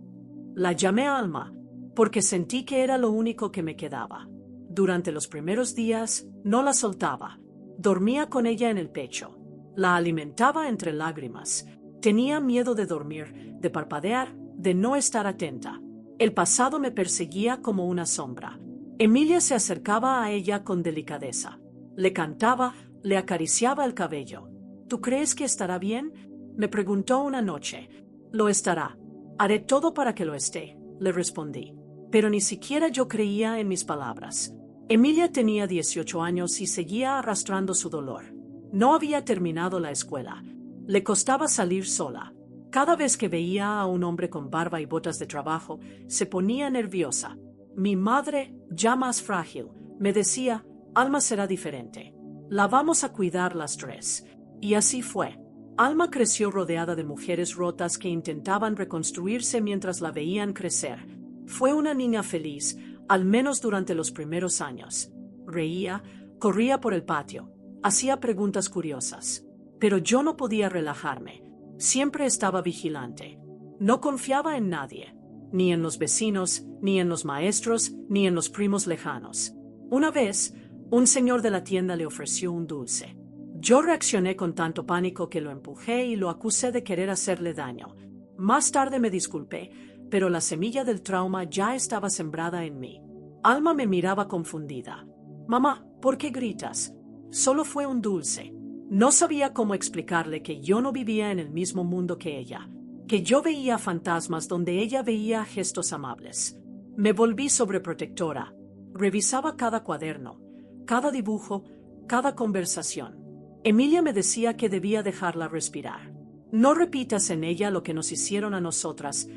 La llamé Alma, porque sentí que era lo único que me quedaba. Durante los primeros días, no la soltaba. Dormía con ella en el pecho. La alimentaba entre lágrimas. Tenía miedo de dormir, de parpadear, de no estar atenta. El pasado me perseguía como una sombra. Emilia se acercaba a ella con delicadeza. Le cantaba, le acariciaba el cabello. «¿Tú crees que estará bien?», me preguntó una noche. «Lo estará. Haré todo para que lo esté», le respondí. Pero ni siquiera yo creía en mis palabras. Emilia tenía 18 años y seguía arrastrando su dolor. No había terminado la escuela. Le costaba salir sola. Cada vez que veía a un hombre con barba y botas de trabajo, se ponía nerviosa. Mi madre, ya más frágil, me decía: «Alma será diferente. La vamos a cuidar las tres». Y así fue. Alma creció rodeada de mujeres rotas que intentaban reconstruirse mientras la veían crecer. Fue una niña feliz, al menos durante los primeros años. Reía, corría por el patio, hacía preguntas curiosas. Pero yo no podía relajarme. Siempre estaba vigilante. No confiaba en nadie, ni en los vecinos, ni en los maestros, ni en los primos lejanos. Una vez, un señor de la tienda le ofreció un dulce. Yo reaccioné con tanto pánico que lo empujé y lo acusé de querer hacerle daño. Más tarde me disculpé, pero la semilla del trauma ya estaba sembrada en mí. Alma me miraba confundida. «Mamá, ¿por qué gritas?». Solo fue un dulce. No sabía cómo explicarle que yo no vivía en el mismo mundo que ella, que yo veía fantasmas donde ella veía gestos amables. Me volví sobreprotectora. Revisaba cada cuaderno, cada dibujo, cada conversación. Emilia me decía que debía dejarla respirar. «No repitas en ella lo que nos hicieron a nosotras,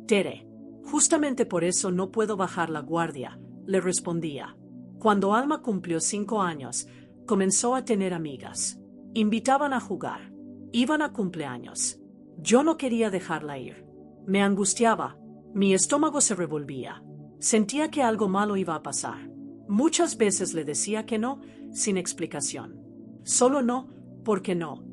Tere. Justamente por eso no puedo bajar la guardia», le respondía. Cuando Alma cumplió 5 años, comenzó a tener amigas. Invitaban a jugar. Iban a cumpleaños. Yo no quería dejarla ir. Me angustiaba. Mi estómago se revolvía. Sentía que algo malo iba a pasar. Muchas veces le decía que no, sin explicación. Solo no, porque no.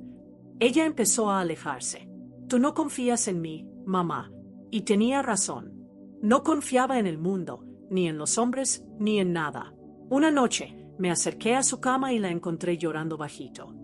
Ella empezó a alejarse. «Tú no confías en mí, mamá». Y tenía razón. No confiaba en el mundo, ni en los hombres, ni en nada. Una noche, me acerqué a su cama y la encontré llorando bajito.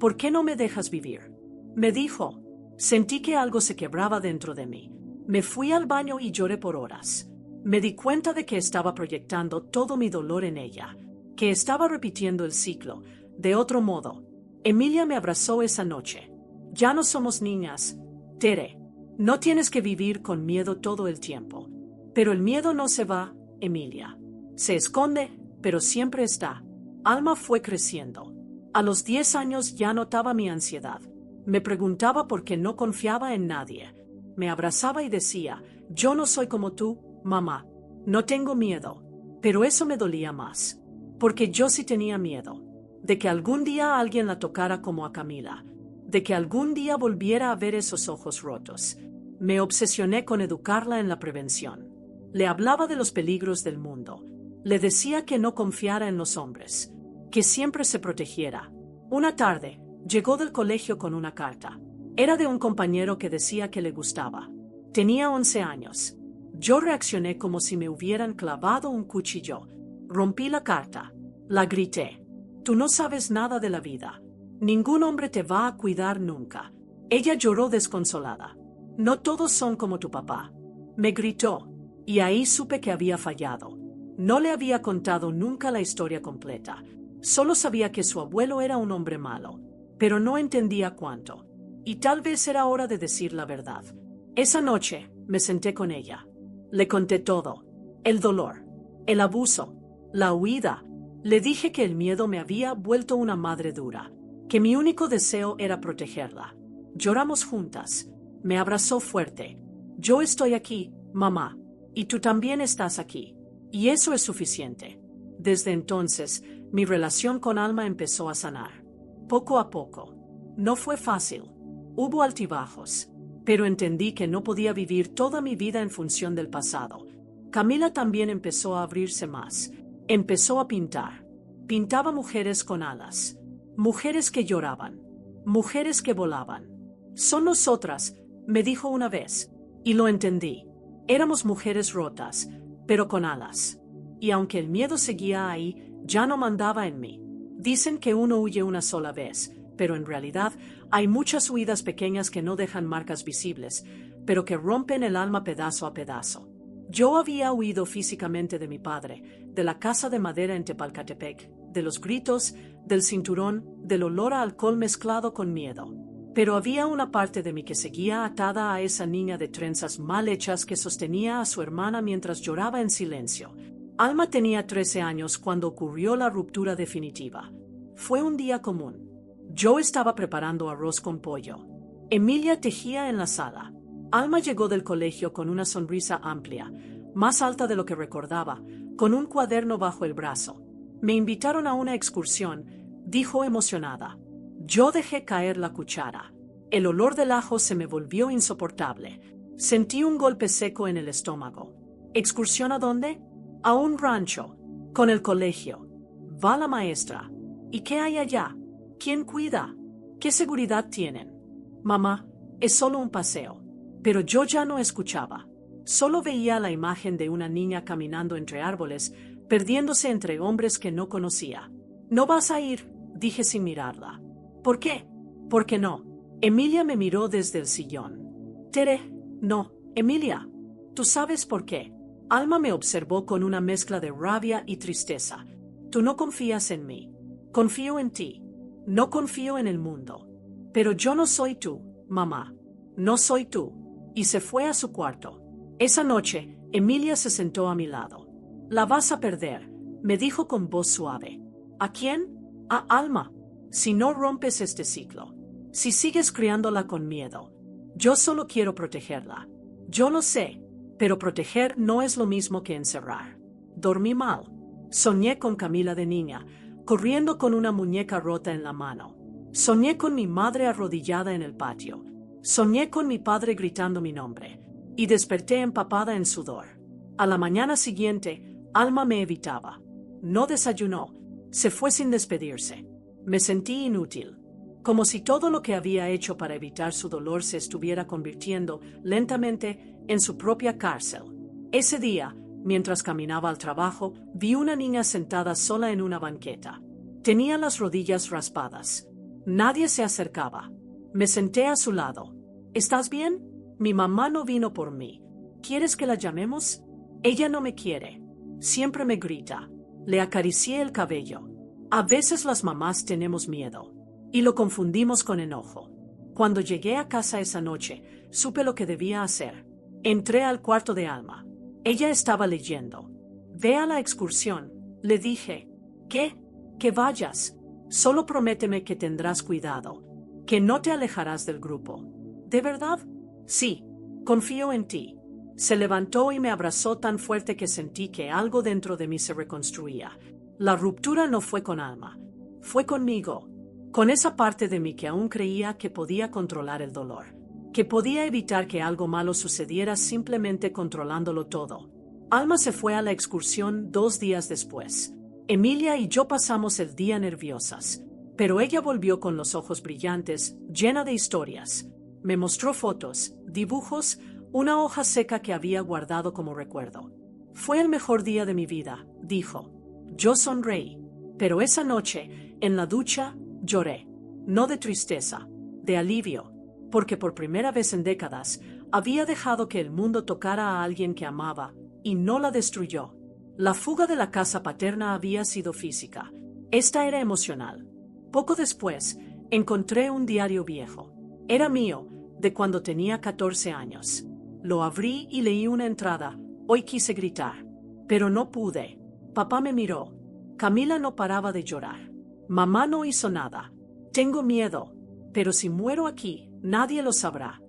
«¿Por qué no me dejas vivir?», me dijo. Sentí que algo se quebraba dentro de mí. Me fui al baño y lloré por horas. Me di cuenta de que estaba proyectando todo mi dolor en ella, que estaba repitiendo el ciclo. De otro modo, Emilia me abrazó esa noche. «Ya no somos niñas, Tere. No tienes que vivir con miedo todo el tiempo». Pero el miedo no se va, Emilia. Se esconde, pero siempre está. Alma fue creciendo. A los 10 años ya notaba mi ansiedad. Me preguntaba por qué no confiaba en nadie. Me abrazaba y decía: «Yo no soy como tú, mamá. No tengo miedo». Pero eso me dolía más. Porque yo sí tenía miedo. De que algún día alguien la tocara como a Camila. De que algún día volviera a ver esos ojos rotos. Me obsesioné con educarla en la prevención. Le hablaba de los peligros del mundo. Le decía que no confiara en los hombres. Que siempre se protegiera. Una tarde, llegó del colegio con una carta. Era de un compañero que decía que le gustaba. Tenía 11 años. Yo reaccioné como si me hubieran clavado un cuchillo. Rompí la carta. La grité. «Tú no sabes nada de la vida. Ningún hombre te va a cuidar nunca». Ella lloró desconsolada. «No todos son como tu papá», me gritó, y ahí supe que había fallado. No le había contado nunca la historia completa. Solo sabía que su abuelo era un hombre malo, pero no entendía cuánto. Y tal vez era hora de decir la verdad. Esa noche, Me senté con ella. Le conté todo. El dolor, el abuso, la huida. Le dije que el miedo me había vuelto una madre dura, que mi único deseo era protegerla. Lloramos juntas. Me abrazó fuerte. Yo estoy aquí, mamá, y tú también estás aquí. Y eso es suficiente. Desde entonces, mi relación con Alma empezó a sanar. Poco a poco. No fue fácil. Hubo altibajos. Pero entendí que no podía vivir toda mi vida en función del pasado. Camila también empezó a abrirse más. Empezó a pintar. Pintaba mujeres con alas. Mujeres que lloraban. Mujeres que volaban. Son nosotras, me dijo una vez. Y lo entendí. Éramos mujeres rotas, pero con alas. Y aunque el miedo seguía ahí, ya no mandaba en mí. Dicen que uno huye una sola vez, pero en realidad hay muchas huidas pequeñas que no dejan marcas visibles, pero que rompen el alma pedazo a pedazo. Yo había huido físicamente de mi padre, de la casa de madera en Tepalcatepec, de los gritos, del cinturón, del olor a alcohol mezclado con miedo. Pero había una parte de mí que seguía atada a esa niña de trenzas mal hechas que sostenía a su hermana mientras lloraba en silencio. Alma tenía 13 años cuando ocurrió la ruptura definitiva. Fue un día común. Yo estaba preparando arroz con pollo. Emilia tejía en la sala. Alma llegó del colegio con una sonrisa amplia, más alta de lo que recordaba, con un cuaderno bajo el brazo. Me invitaron a una excursión, dijo emocionada. Yo dejé caer la cuchara. El olor del ajo se me volvió insoportable. Sentí un golpe seco en el estómago. ¿Excursión a dónde? A un rancho. Con el colegio. Va la maestra. ¿Y qué hay allá? ¿Quién cuida? ¿Qué seguridad tienen? Mamá, es solo un paseo. Pero yo ya no escuchaba. Solo veía la imagen de una niña caminando entre árboles, perdiéndose entre hombres que no conocía. ¿No vas a ir?, dije sin mirarla. ¿Por qué? ¿Por qué no? Emilia me miró desde el sillón. Tere, no, Emilia. ¿Tú sabes por qué? Alma me observó con una mezcla de rabia y tristeza. Tú no confías en mí. Confío en ti. No confío en el mundo. Pero yo no soy tú, mamá. No soy tú. Y se fue a su cuarto. Esa noche, Emilia se sentó a mi lado. La vas a perder, me dijo con voz suave. ¿A quién? A Alma. Si no rompes este ciclo. Si sigues criándola con miedo. Yo solo quiero protegerla. Yo lo sé, pero proteger no es lo mismo que encerrar. Dormí mal. Soñé con Camila de niña, corriendo con una muñeca rota en la mano. Soñé con mi madre arrodillada en el patio. Soñé con mi padre gritando mi nombre. Y desperté empapada en sudor. A la mañana siguiente, Alma me evitaba. No desayunó. Se fue sin despedirse. Me sentí inútil. Como si todo lo que había hecho para evitar su dolor se estuviera convirtiendo, lentamente, en su propia cárcel. Ese día, mientras caminaba al trabajo, vi una niña sentada sola en una banqueta. Tenía las rodillas raspadas. Nadie se acercaba. Me senté a su lado. ¿Estás bien? Mi mamá no vino por mí. ¿Quieres que la llamemos? Ella no me quiere. Siempre me grita. Le acaricié el cabello. A veces las mamás tenemos miedo. Y lo confundimos con enojo. Cuando llegué a casa esa noche, supe lo que debía hacer. Entré al cuarto de Alma. Ella estaba leyendo. Ve a la excursión, le dije. ¿Qué? Que vayas. Solo prométeme que tendrás cuidado. Que no te alejarás del grupo. ¿De verdad? Sí. Confío en ti. Se levantó y me abrazó tan fuerte que sentí que algo dentro de mí se reconstruía. La ruptura no fue con Alma. Fue conmigo. Con esa parte de mí que aún creía que podía controlar el dolor. Que podía evitar que algo malo sucediera simplemente controlándolo todo. Alma se fue a la excursión 2 días después. Emilia y yo pasamos el día nerviosas. Pero ella volvió con los ojos brillantes, llena de historias. Me mostró fotos, dibujos, una hoja seca que había guardado como recuerdo. Fue el mejor día de mi vida, dijo. Yo sonreí. Pero esa noche, en la ducha, lloré. No de tristeza, de alivio. Porque por primera vez en décadas, había dejado que el mundo tocara a alguien que amaba, y no la destruyó. La fuga de la casa paterna había sido física. Esta era emocional. Poco después, encontré un diario viejo. Era mío, de cuando tenía 14 años. Lo abrí y leí una entrada. Hoy quise gritar, pero no pude. Papá me miró. Camila no paraba de llorar. Mamá no hizo nada. Tengo miedo, pero si muero aquí, nadie lo sabrá.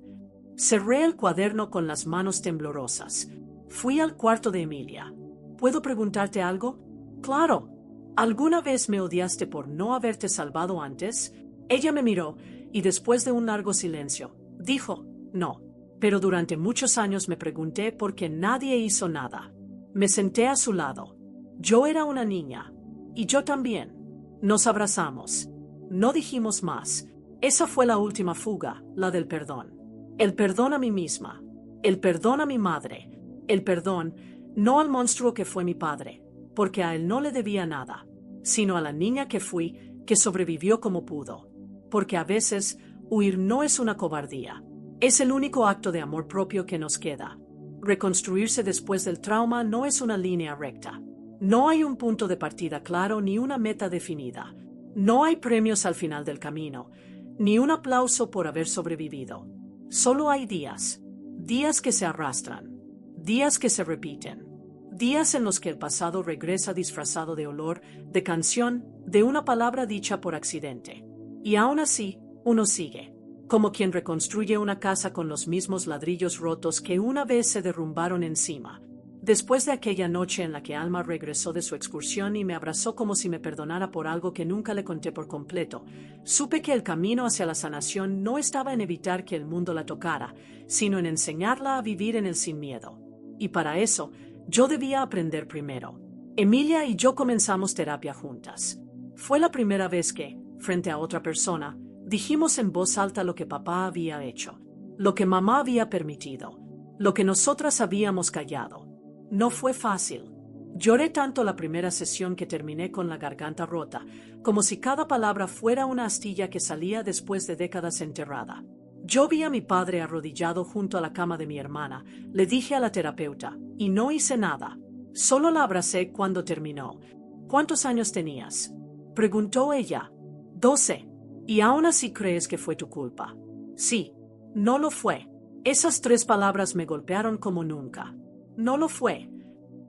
Cerré el cuaderno con las manos temblorosas. Fui al cuarto de Emilia. ¿Puedo preguntarte algo? Claro. ¿Alguna vez me odiaste por no haberte salvado antes? Ella me miró, y después de un largo silencio, dijo, no. Pero durante muchos años me pregunté por qué nadie hizo nada. Me senté a su lado. Yo era una niña. Y yo también. Nos abrazamos. No dijimos más. Esa fue la última fuga, la del perdón. El perdón a mí misma. El perdón a mi madre. El perdón, no al monstruo que fue mi padre, porque a él no le debía nada, sino a la niña que fui, que sobrevivió como pudo. Porque a veces, huir no es una cobardía. Es el único acto de amor propio que nos queda. Reconstruirse después del trauma no es una línea recta. No hay un punto de partida claro ni una meta definida. No hay premios al final del camino, ni un aplauso por haber sobrevivido. Solo hay días. Días que se arrastran. Días que se repiten. Días en los que el pasado regresa disfrazado de olor, de canción, de una palabra dicha por accidente. Y aún así, uno sigue. Como quien reconstruye una casa con los mismos ladrillos rotos que una vez se derrumbaron encima. Después de aquella noche en la que Alma regresó de su excursión y me abrazó como si me perdonara por algo que nunca le conté por completo, supe que el camino hacia la sanación no estaba en evitar que el mundo la tocara, sino en enseñarla a vivir en él sin miedo. Y para eso, yo debía aprender primero. Emilia y yo comenzamos terapia juntas. Fue la primera vez que, frente a otra persona, dijimos en voz alta lo que papá había hecho, lo que mamá había permitido, lo que nosotras habíamos callado. No fue fácil. Lloré tanto la primera sesión que terminé con la garganta rota, como si cada palabra fuera una astilla que salía después de décadas enterrada. Yo vi a mi padre arrodillado junto a la cama de mi hermana, le dije a la terapeuta, y no hice nada. Solo la abracé cuando terminó. ¿Cuántos años tenías?, preguntó ella. 12. ¿Y aún así crees que fue tu culpa? Sí. No lo fue. Esas 3 palabras me golpearon como nunca. No lo fue.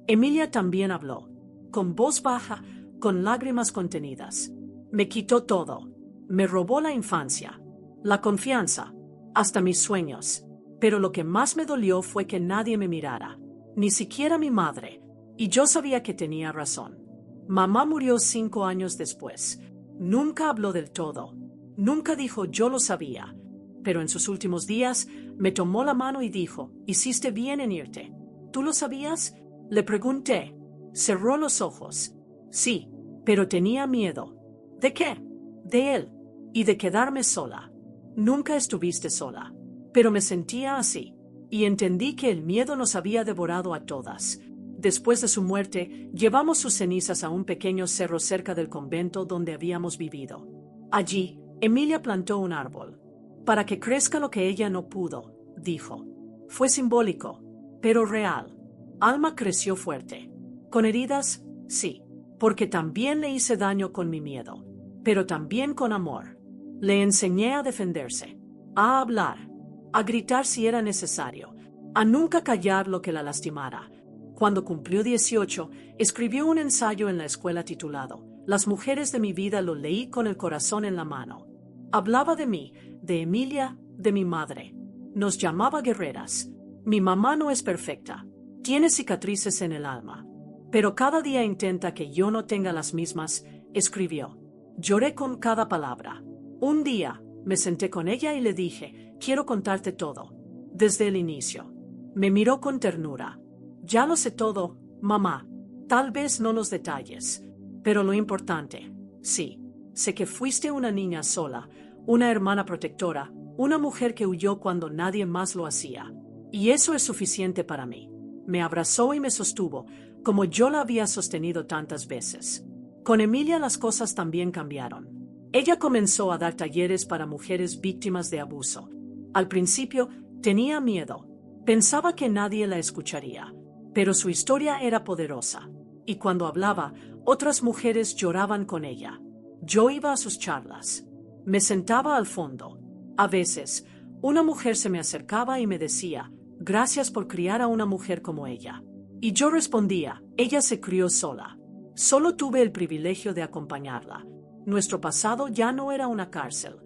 Emilia también habló, con voz baja, con lágrimas contenidas. Me quitó todo. Me robó la infancia, la confianza, hasta mis sueños. Pero lo que más me dolió fue que nadie me mirara, ni siquiera mi madre. Y yo sabía que tenía razón. Mamá murió 5 años después. Nunca habló del todo. Nunca dijo yo lo sabía. Pero en sus últimos días me tomó la mano y dijo, hiciste bien en irte. ¿Tú lo sabías?, le pregunté. Cerró los ojos. Sí, pero tenía miedo. ¿De qué? De él. Y de quedarme sola. Nunca estuviste sola. Pero me sentía así. Y entendí que el miedo nos había devorado a todas. Después de su muerte, llevamos sus cenizas a un pequeño cerro cerca del convento donde habíamos vivido. Allí, Emilia plantó un árbol. Para que crezca lo que ella no pudo, dijo. Fue simbólico, pero real. Alma creció fuerte. Con heridas, sí, porque también le hice daño con mi miedo, pero también con amor. Le enseñé a defenderse, a hablar, a gritar si era necesario, a nunca callar lo que la lastimara. Cuando cumplió 18, escribió un ensayo en la escuela titulado Las mujeres de mi vida. Lo leí con el corazón en la mano. Hablaba de mí, de Emilia, de mi madre. Nos llamaba guerreras. Mi mamá no es perfecta. Tiene cicatrices en el alma. Pero cada día intenta que yo no tenga las mismas, escribió. Lloré con cada palabra. Un día, me senté con ella y le dije, quiero contarte todo. Desde el inicio. Me miró con ternura. Ya lo sé todo, mamá. Tal vez no los detalles. Pero lo importante, sí. Sé que fuiste una niña sola, una hermana protectora, una mujer que huyó cuando nadie más lo hacía. Y eso es suficiente para mí. Me abrazó y me sostuvo, como yo la había sostenido tantas veces. Con Emilia las cosas también cambiaron. Ella comenzó a dar talleres para mujeres víctimas de abuso. Al principio, tenía miedo. Pensaba que nadie la escucharía. Pero su historia era poderosa. Y cuando hablaba, otras mujeres lloraban con ella. Yo iba a sus charlas. Me sentaba al fondo. A veces, una mujer se me acercaba y me decía, Gracias por criar a una mujer como ella. Y yo respondía, ella se crió sola. Solo tuve el privilegio de acompañarla. Nuestro pasado ya no era una cárcel,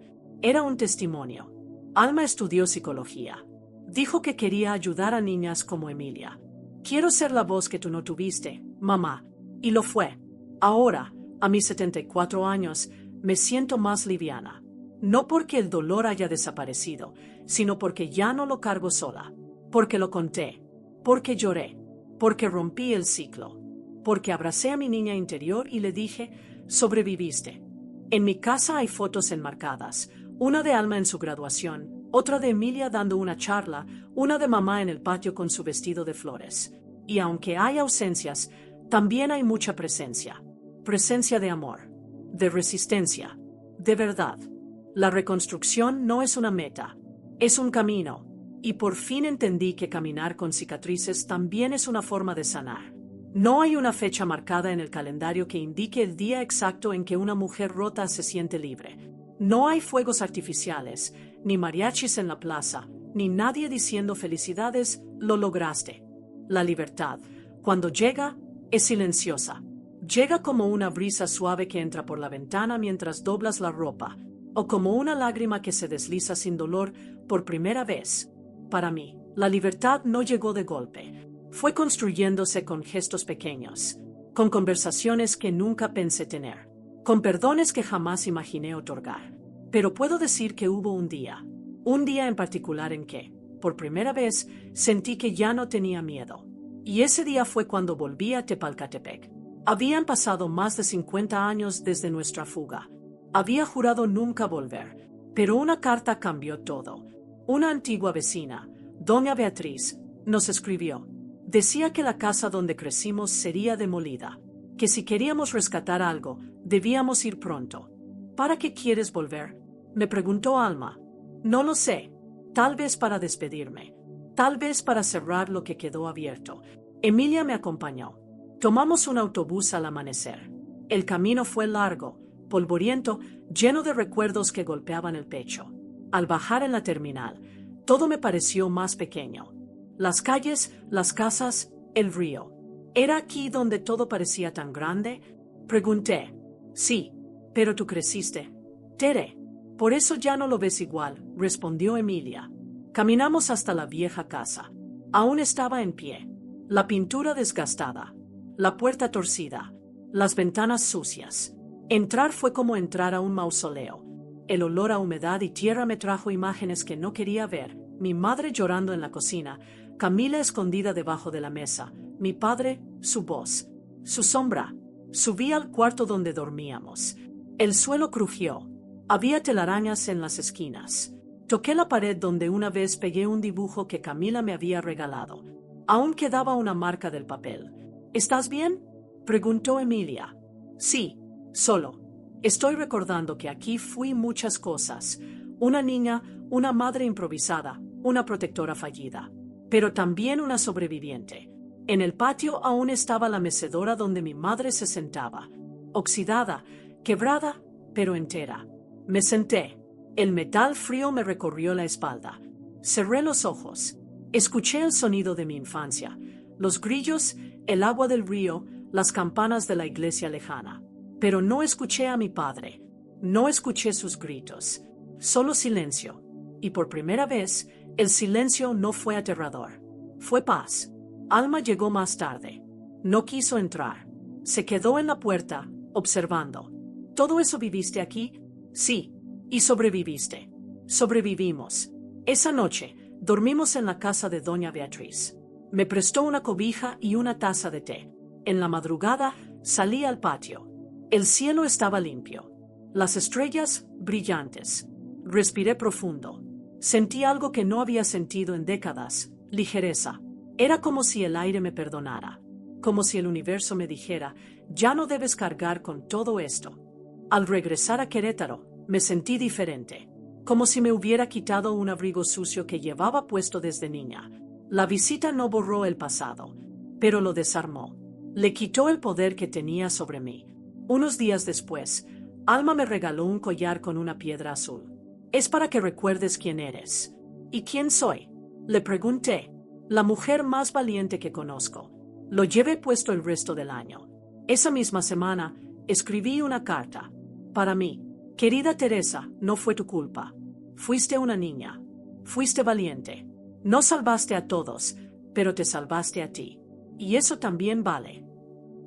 era un testimonio. Alma estudió psicología. Dijo que quería ayudar a niñas como Emilia. Quiero ser la voz que tú no tuviste, mamá. Y lo fue. Ahora, a mis 74 años, me siento más liviana. No porque el dolor haya desaparecido, sino porque ya no lo cargo sola. Porque lo conté. Porque lloré. Porque rompí el ciclo. Porque abracé a mi niña interior y le dije, sobreviviste. En mi casa hay fotos enmarcadas, una de Alma en su graduación, otra de Emilia dando una charla, una de mamá en el patio con su vestido de flores. Y aunque hay ausencias, también hay mucha presencia. Presencia de amor, de resistencia, de verdad. La reconstrucción no es una meta, es un camino. Y por fin entendí que caminar con cicatrices también es una forma de sanar. No hay una fecha marcada en el calendario que indique el día exacto en que una mujer rota se siente libre. No hay fuegos artificiales, ni mariachis en la plaza, ni nadie diciendo felicidades, lo lograste. La libertad, cuando llega, es silenciosa. Llega como una brisa suave que entra por la ventana mientras doblas la ropa, o como una lágrima que se desliza sin dolor por primera vez. Para mí, la libertad no llegó de golpe. Fue construyéndose con gestos pequeños, con conversaciones que nunca pensé tener, con perdones que jamás imaginé otorgar. Pero puedo decir que hubo un día en particular en que, por primera vez, sentí que ya no tenía miedo. Y ese día fue cuando volví a Tepalcatepec. Habían pasado más de 50 años desde nuestra fuga. Había jurado nunca volver, pero una carta cambió todo. Una antigua vecina, doña Beatriz, nos escribió. Decía que la casa donde crecimos sería demolida, que si queríamos rescatar algo, debíamos ir pronto. ¿Para qué quieres volver?, me preguntó Alma. No lo sé, tal vez para despedirme, tal vez para cerrar lo que quedó abierto. Emilia me acompañó. Tomamos un autobús al amanecer. El camino fue largo, polvoriento, lleno de recuerdos que golpeaban el pecho. Al bajar en la terminal, todo me pareció más pequeño. Las calles, las casas, el río. ¿Era aquí donde todo parecía tan grande? Pregunté. Sí, pero tú creciste, Tere. Por eso ya no lo ves igual, respondió Emilia. Caminamos hasta la vieja casa. Aún estaba en pie. La pintura desgastada, la puerta torcida, las ventanas sucias. Entrar fue como entrar a un mausoleo. El olor a humedad y tierra me trajo imágenes que no quería ver. Mi madre llorando en la cocina, Camila escondida debajo de la mesa, mi padre, su voz, su sombra. Subí al cuarto donde dormíamos. El suelo crujió. Había telarañas en las esquinas. Toqué la pared donde una vez pegué un dibujo que Camila me había regalado. Aún quedaba una marca del papel. ¿Estás bien?, preguntó Emilia. Sí, solo. Estoy recordando que aquí fui muchas cosas. Una niña, una madre improvisada, una protectora fallida, pero también una sobreviviente. En el patio aún estaba la mecedora donde mi madre se sentaba, oxidada, quebrada, pero entera. Me senté. El metal frío me recorrió la espalda. Cerré los ojos. Escuché el sonido de mi infancia, los grillos, el agua del río, las campanas de la iglesia lejana. Pero no escuché a mi padre. No escuché sus gritos. Solo silencio. Y por primera vez, el silencio no fue aterrador. Fue paz. Alma llegó más tarde. No quiso entrar. Se quedó en la puerta, observando. ¿Todo eso viviste aquí? Sí. Y sobreviviste. Sobrevivimos. Esa noche, dormimos en la casa de doña Beatriz. Me prestó una cobija y una taza de té. En la madrugada, salí al patio. El cielo estaba limpio. Las estrellas, brillantes. Respiré profundo. Sentí algo que no había sentido en décadas, ligereza. Era como si el aire me perdonara. Como si el universo me dijera, ya no debes cargar con todo esto. Al regresar a Querétaro, me sentí diferente. Como si me hubiera quitado un abrigo sucio que llevaba puesto desde niña. La visita no borró el pasado, pero lo desarmó. Le quitó el poder que tenía sobre mí. Unos días después, Alma me regaló un collar con una piedra azul. Es para que recuerdes quién eres. ¿Y quién soy?, le pregunté. La mujer más valiente que conozco. Lo llevé puesto el resto del año. Esa misma semana, escribí una carta. Para mí, querida Teresa, no fue tu culpa. Fuiste una niña. Fuiste valiente. No salvaste a todos, pero te salvaste a ti. Y eso también vale.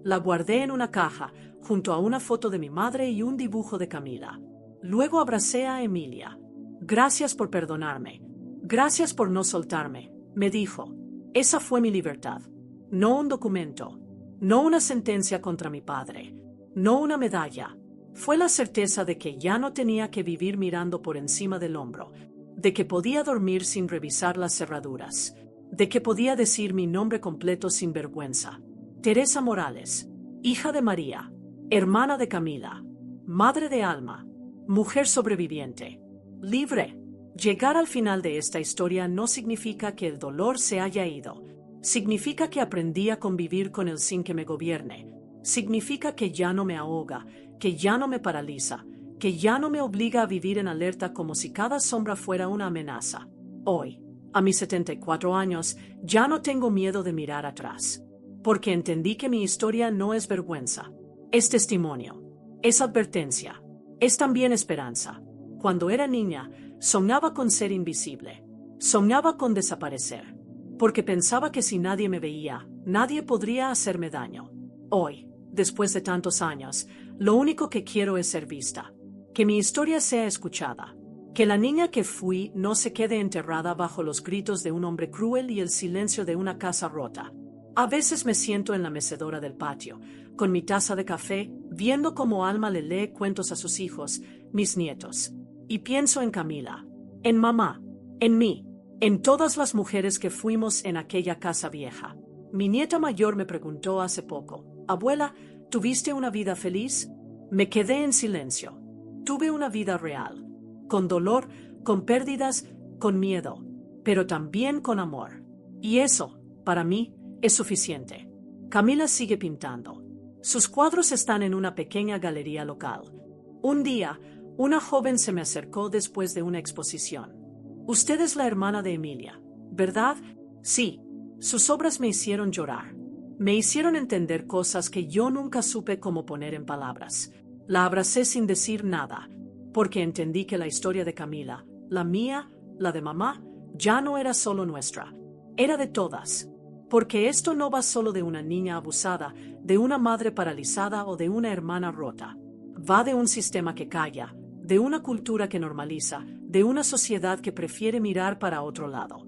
La guardé en una caja, junto a una foto de mi madre y un dibujo de Camila. Luego abracé a Emilia. Gracias por perdonarme. Gracias por no soltarme, me dijo. Esa fue mi libertad. No un documento. No una sentencia contra mi padre. No una medalla. Fue la certeza de que ya no tenía que vivir mirando por encima del hombro, de que podía dormir sin revisar las cerraduras, de que podía decir mi nombre completo sin vergüenza. Teresa Morales, hija de María, hermana de Camila, madre de Alma, mujer sobreviviente, libre. Llegar al final de esta historia no significa que el dolor se haya ido. Significa que aprendí a convivir con él sin que me gobierne. Significa que ya no me ahoga, que ya no me paraliza, que ya no me obliga a vivir en alerta como si cada sombra fuera una amenaza. Hoy, a mis 74 años, ya no tengo miedo de mirar atrás. Porque entendí que mi historia no es vergüenza. Es testimonio. Es advertencia. Es también esperanza. Cuando era niña, soñaba con ser invisible. Soñaba con desaparecer. Porque pensaba que si nadie me veía, nadie podría hacerme daño. Hoy, después de tantos años, lo único que quiero es ser vista. Que mi historia sea escuchada. Que la niña que fui no se quede enterrada bajo los gritos de un hombre cruel y el silencio de una casa rota. A veces me siento en la mecedora del patio, con mi taza de café, viendo cómo Alma le lee cuentos a sus hijos, mis nietos. Y pienso en Camila, en mamá, en mí, en todas las mujeres que fuimos en aquella casa vieja. Mi nieta mayor me preguntó hace poco, abuela, ¿tuviste una vida feliz? Me quedé en silencio. Tuve una vida real, con dolor, con pérdidas, con miedo, pero también con amor. Y eso, para mí, es suficiente. Camila sigue pintando. Sus cuadros están en una pequeña galería local. Un día, una joven se me acercó después de una exposición. Usted es la hermana de Emilia, ¿verdad? Sí. Sus obras me hicieron llorar. Me hicieron entender cosas que yo nunca supe cómo poner en palabras. La abracé sin decir nada, porque entendí que la historia de Camila, la mía, la de mamá, ya no era solo nuestra. Era de todas. Porque esto no va solo de una niña abusada, de una madre paralizada o de una hermana rota. Va de un sistema que calla, de una cultura que normaliza, de una sociedad que prefiere mirar para otro lado.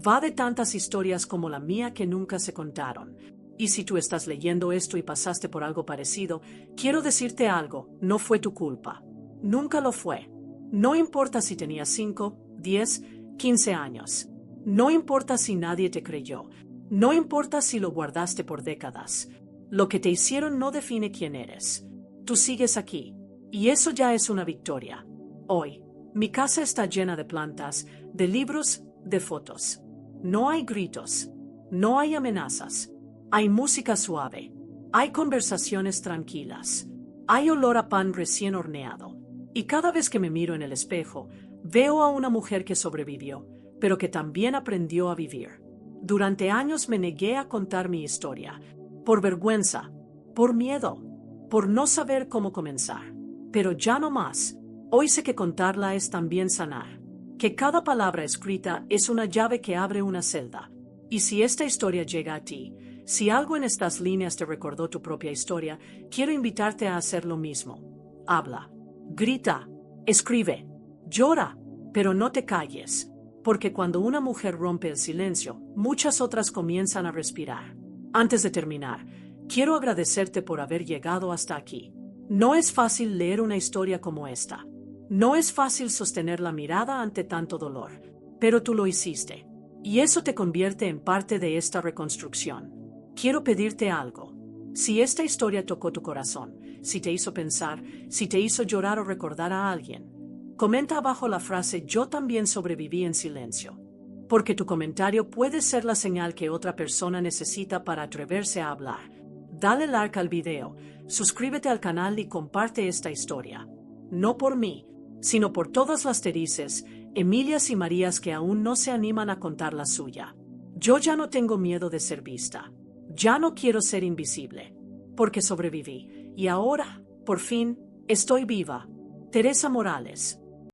Va de tantas historias como la mía que nunca se contaron. Y si tú estás leyendo esto y pasaste por algo parecido, quiero decirte algo, no fue tu culpa. Nunca lo fue. No importa si tenías 5, 10, 15 años. No importa si nadie te creyó. No importa si lo guardaste por décadas. Lo que te hicieron no define quién eres. Tú sigues aquí. Y eso ya es una victoria. Hoy, mi casa está llena de plantas, de libros, de fotos. No hay gritos. No hay amenazas. Hay música suave. Hay conversaciones tranquilas. Hay olor a pan recién horneado. Y cada vez que me miro en el espejo, veo a una mujer que sobrevivió, pero que también aprendió a vivir. Durante años me negué a contar mi historia, por vergüenza, por miedo, por no saber cómo comenzar. Pero ya no más. Hoy sé que contarla es también sanar. Que cada palabra escrita es una llave que abre una celda. Y si esta historia llega a ti, si algo en estas líneas te recordó tu propia historia, quiero invitarte a hacer lo mismo. Habla, grita, escribe, llora, pero no te calles. Porque cuando una mujer rompe el silencio, muchas otras comienzan a respirar. Antes de terminar, quiero agradecerte por haber llegado hasta aquí. No es fácil leer una historia como esta. No es fácil sostener la mirada ante tanto dolor, pero tú lo hiciste. Y eso te convierte en parte de esta reconstrucción. Quiero pedirte algo. Si esta historia tocó tu corazón, si te hizo pensar, si te hizo llorar o recordar a alguien, comenta abajo la frase «Yo también sobreviví en silencio». Porque tu comentario puede ser la señal que otra persona necesita para atreverse a hablar. Dale like al video, suscríbete al canal y comparte esta historia. No por mí, sino por todas las Tereses, Emilias y Marías que aún no se animan a contar la suya. Yo ya no tengo miedo de ser vista. Ya no quiero ser invisible. Porque sobreviví. Y ahora, por fin, estoy viva. Teresa Morales.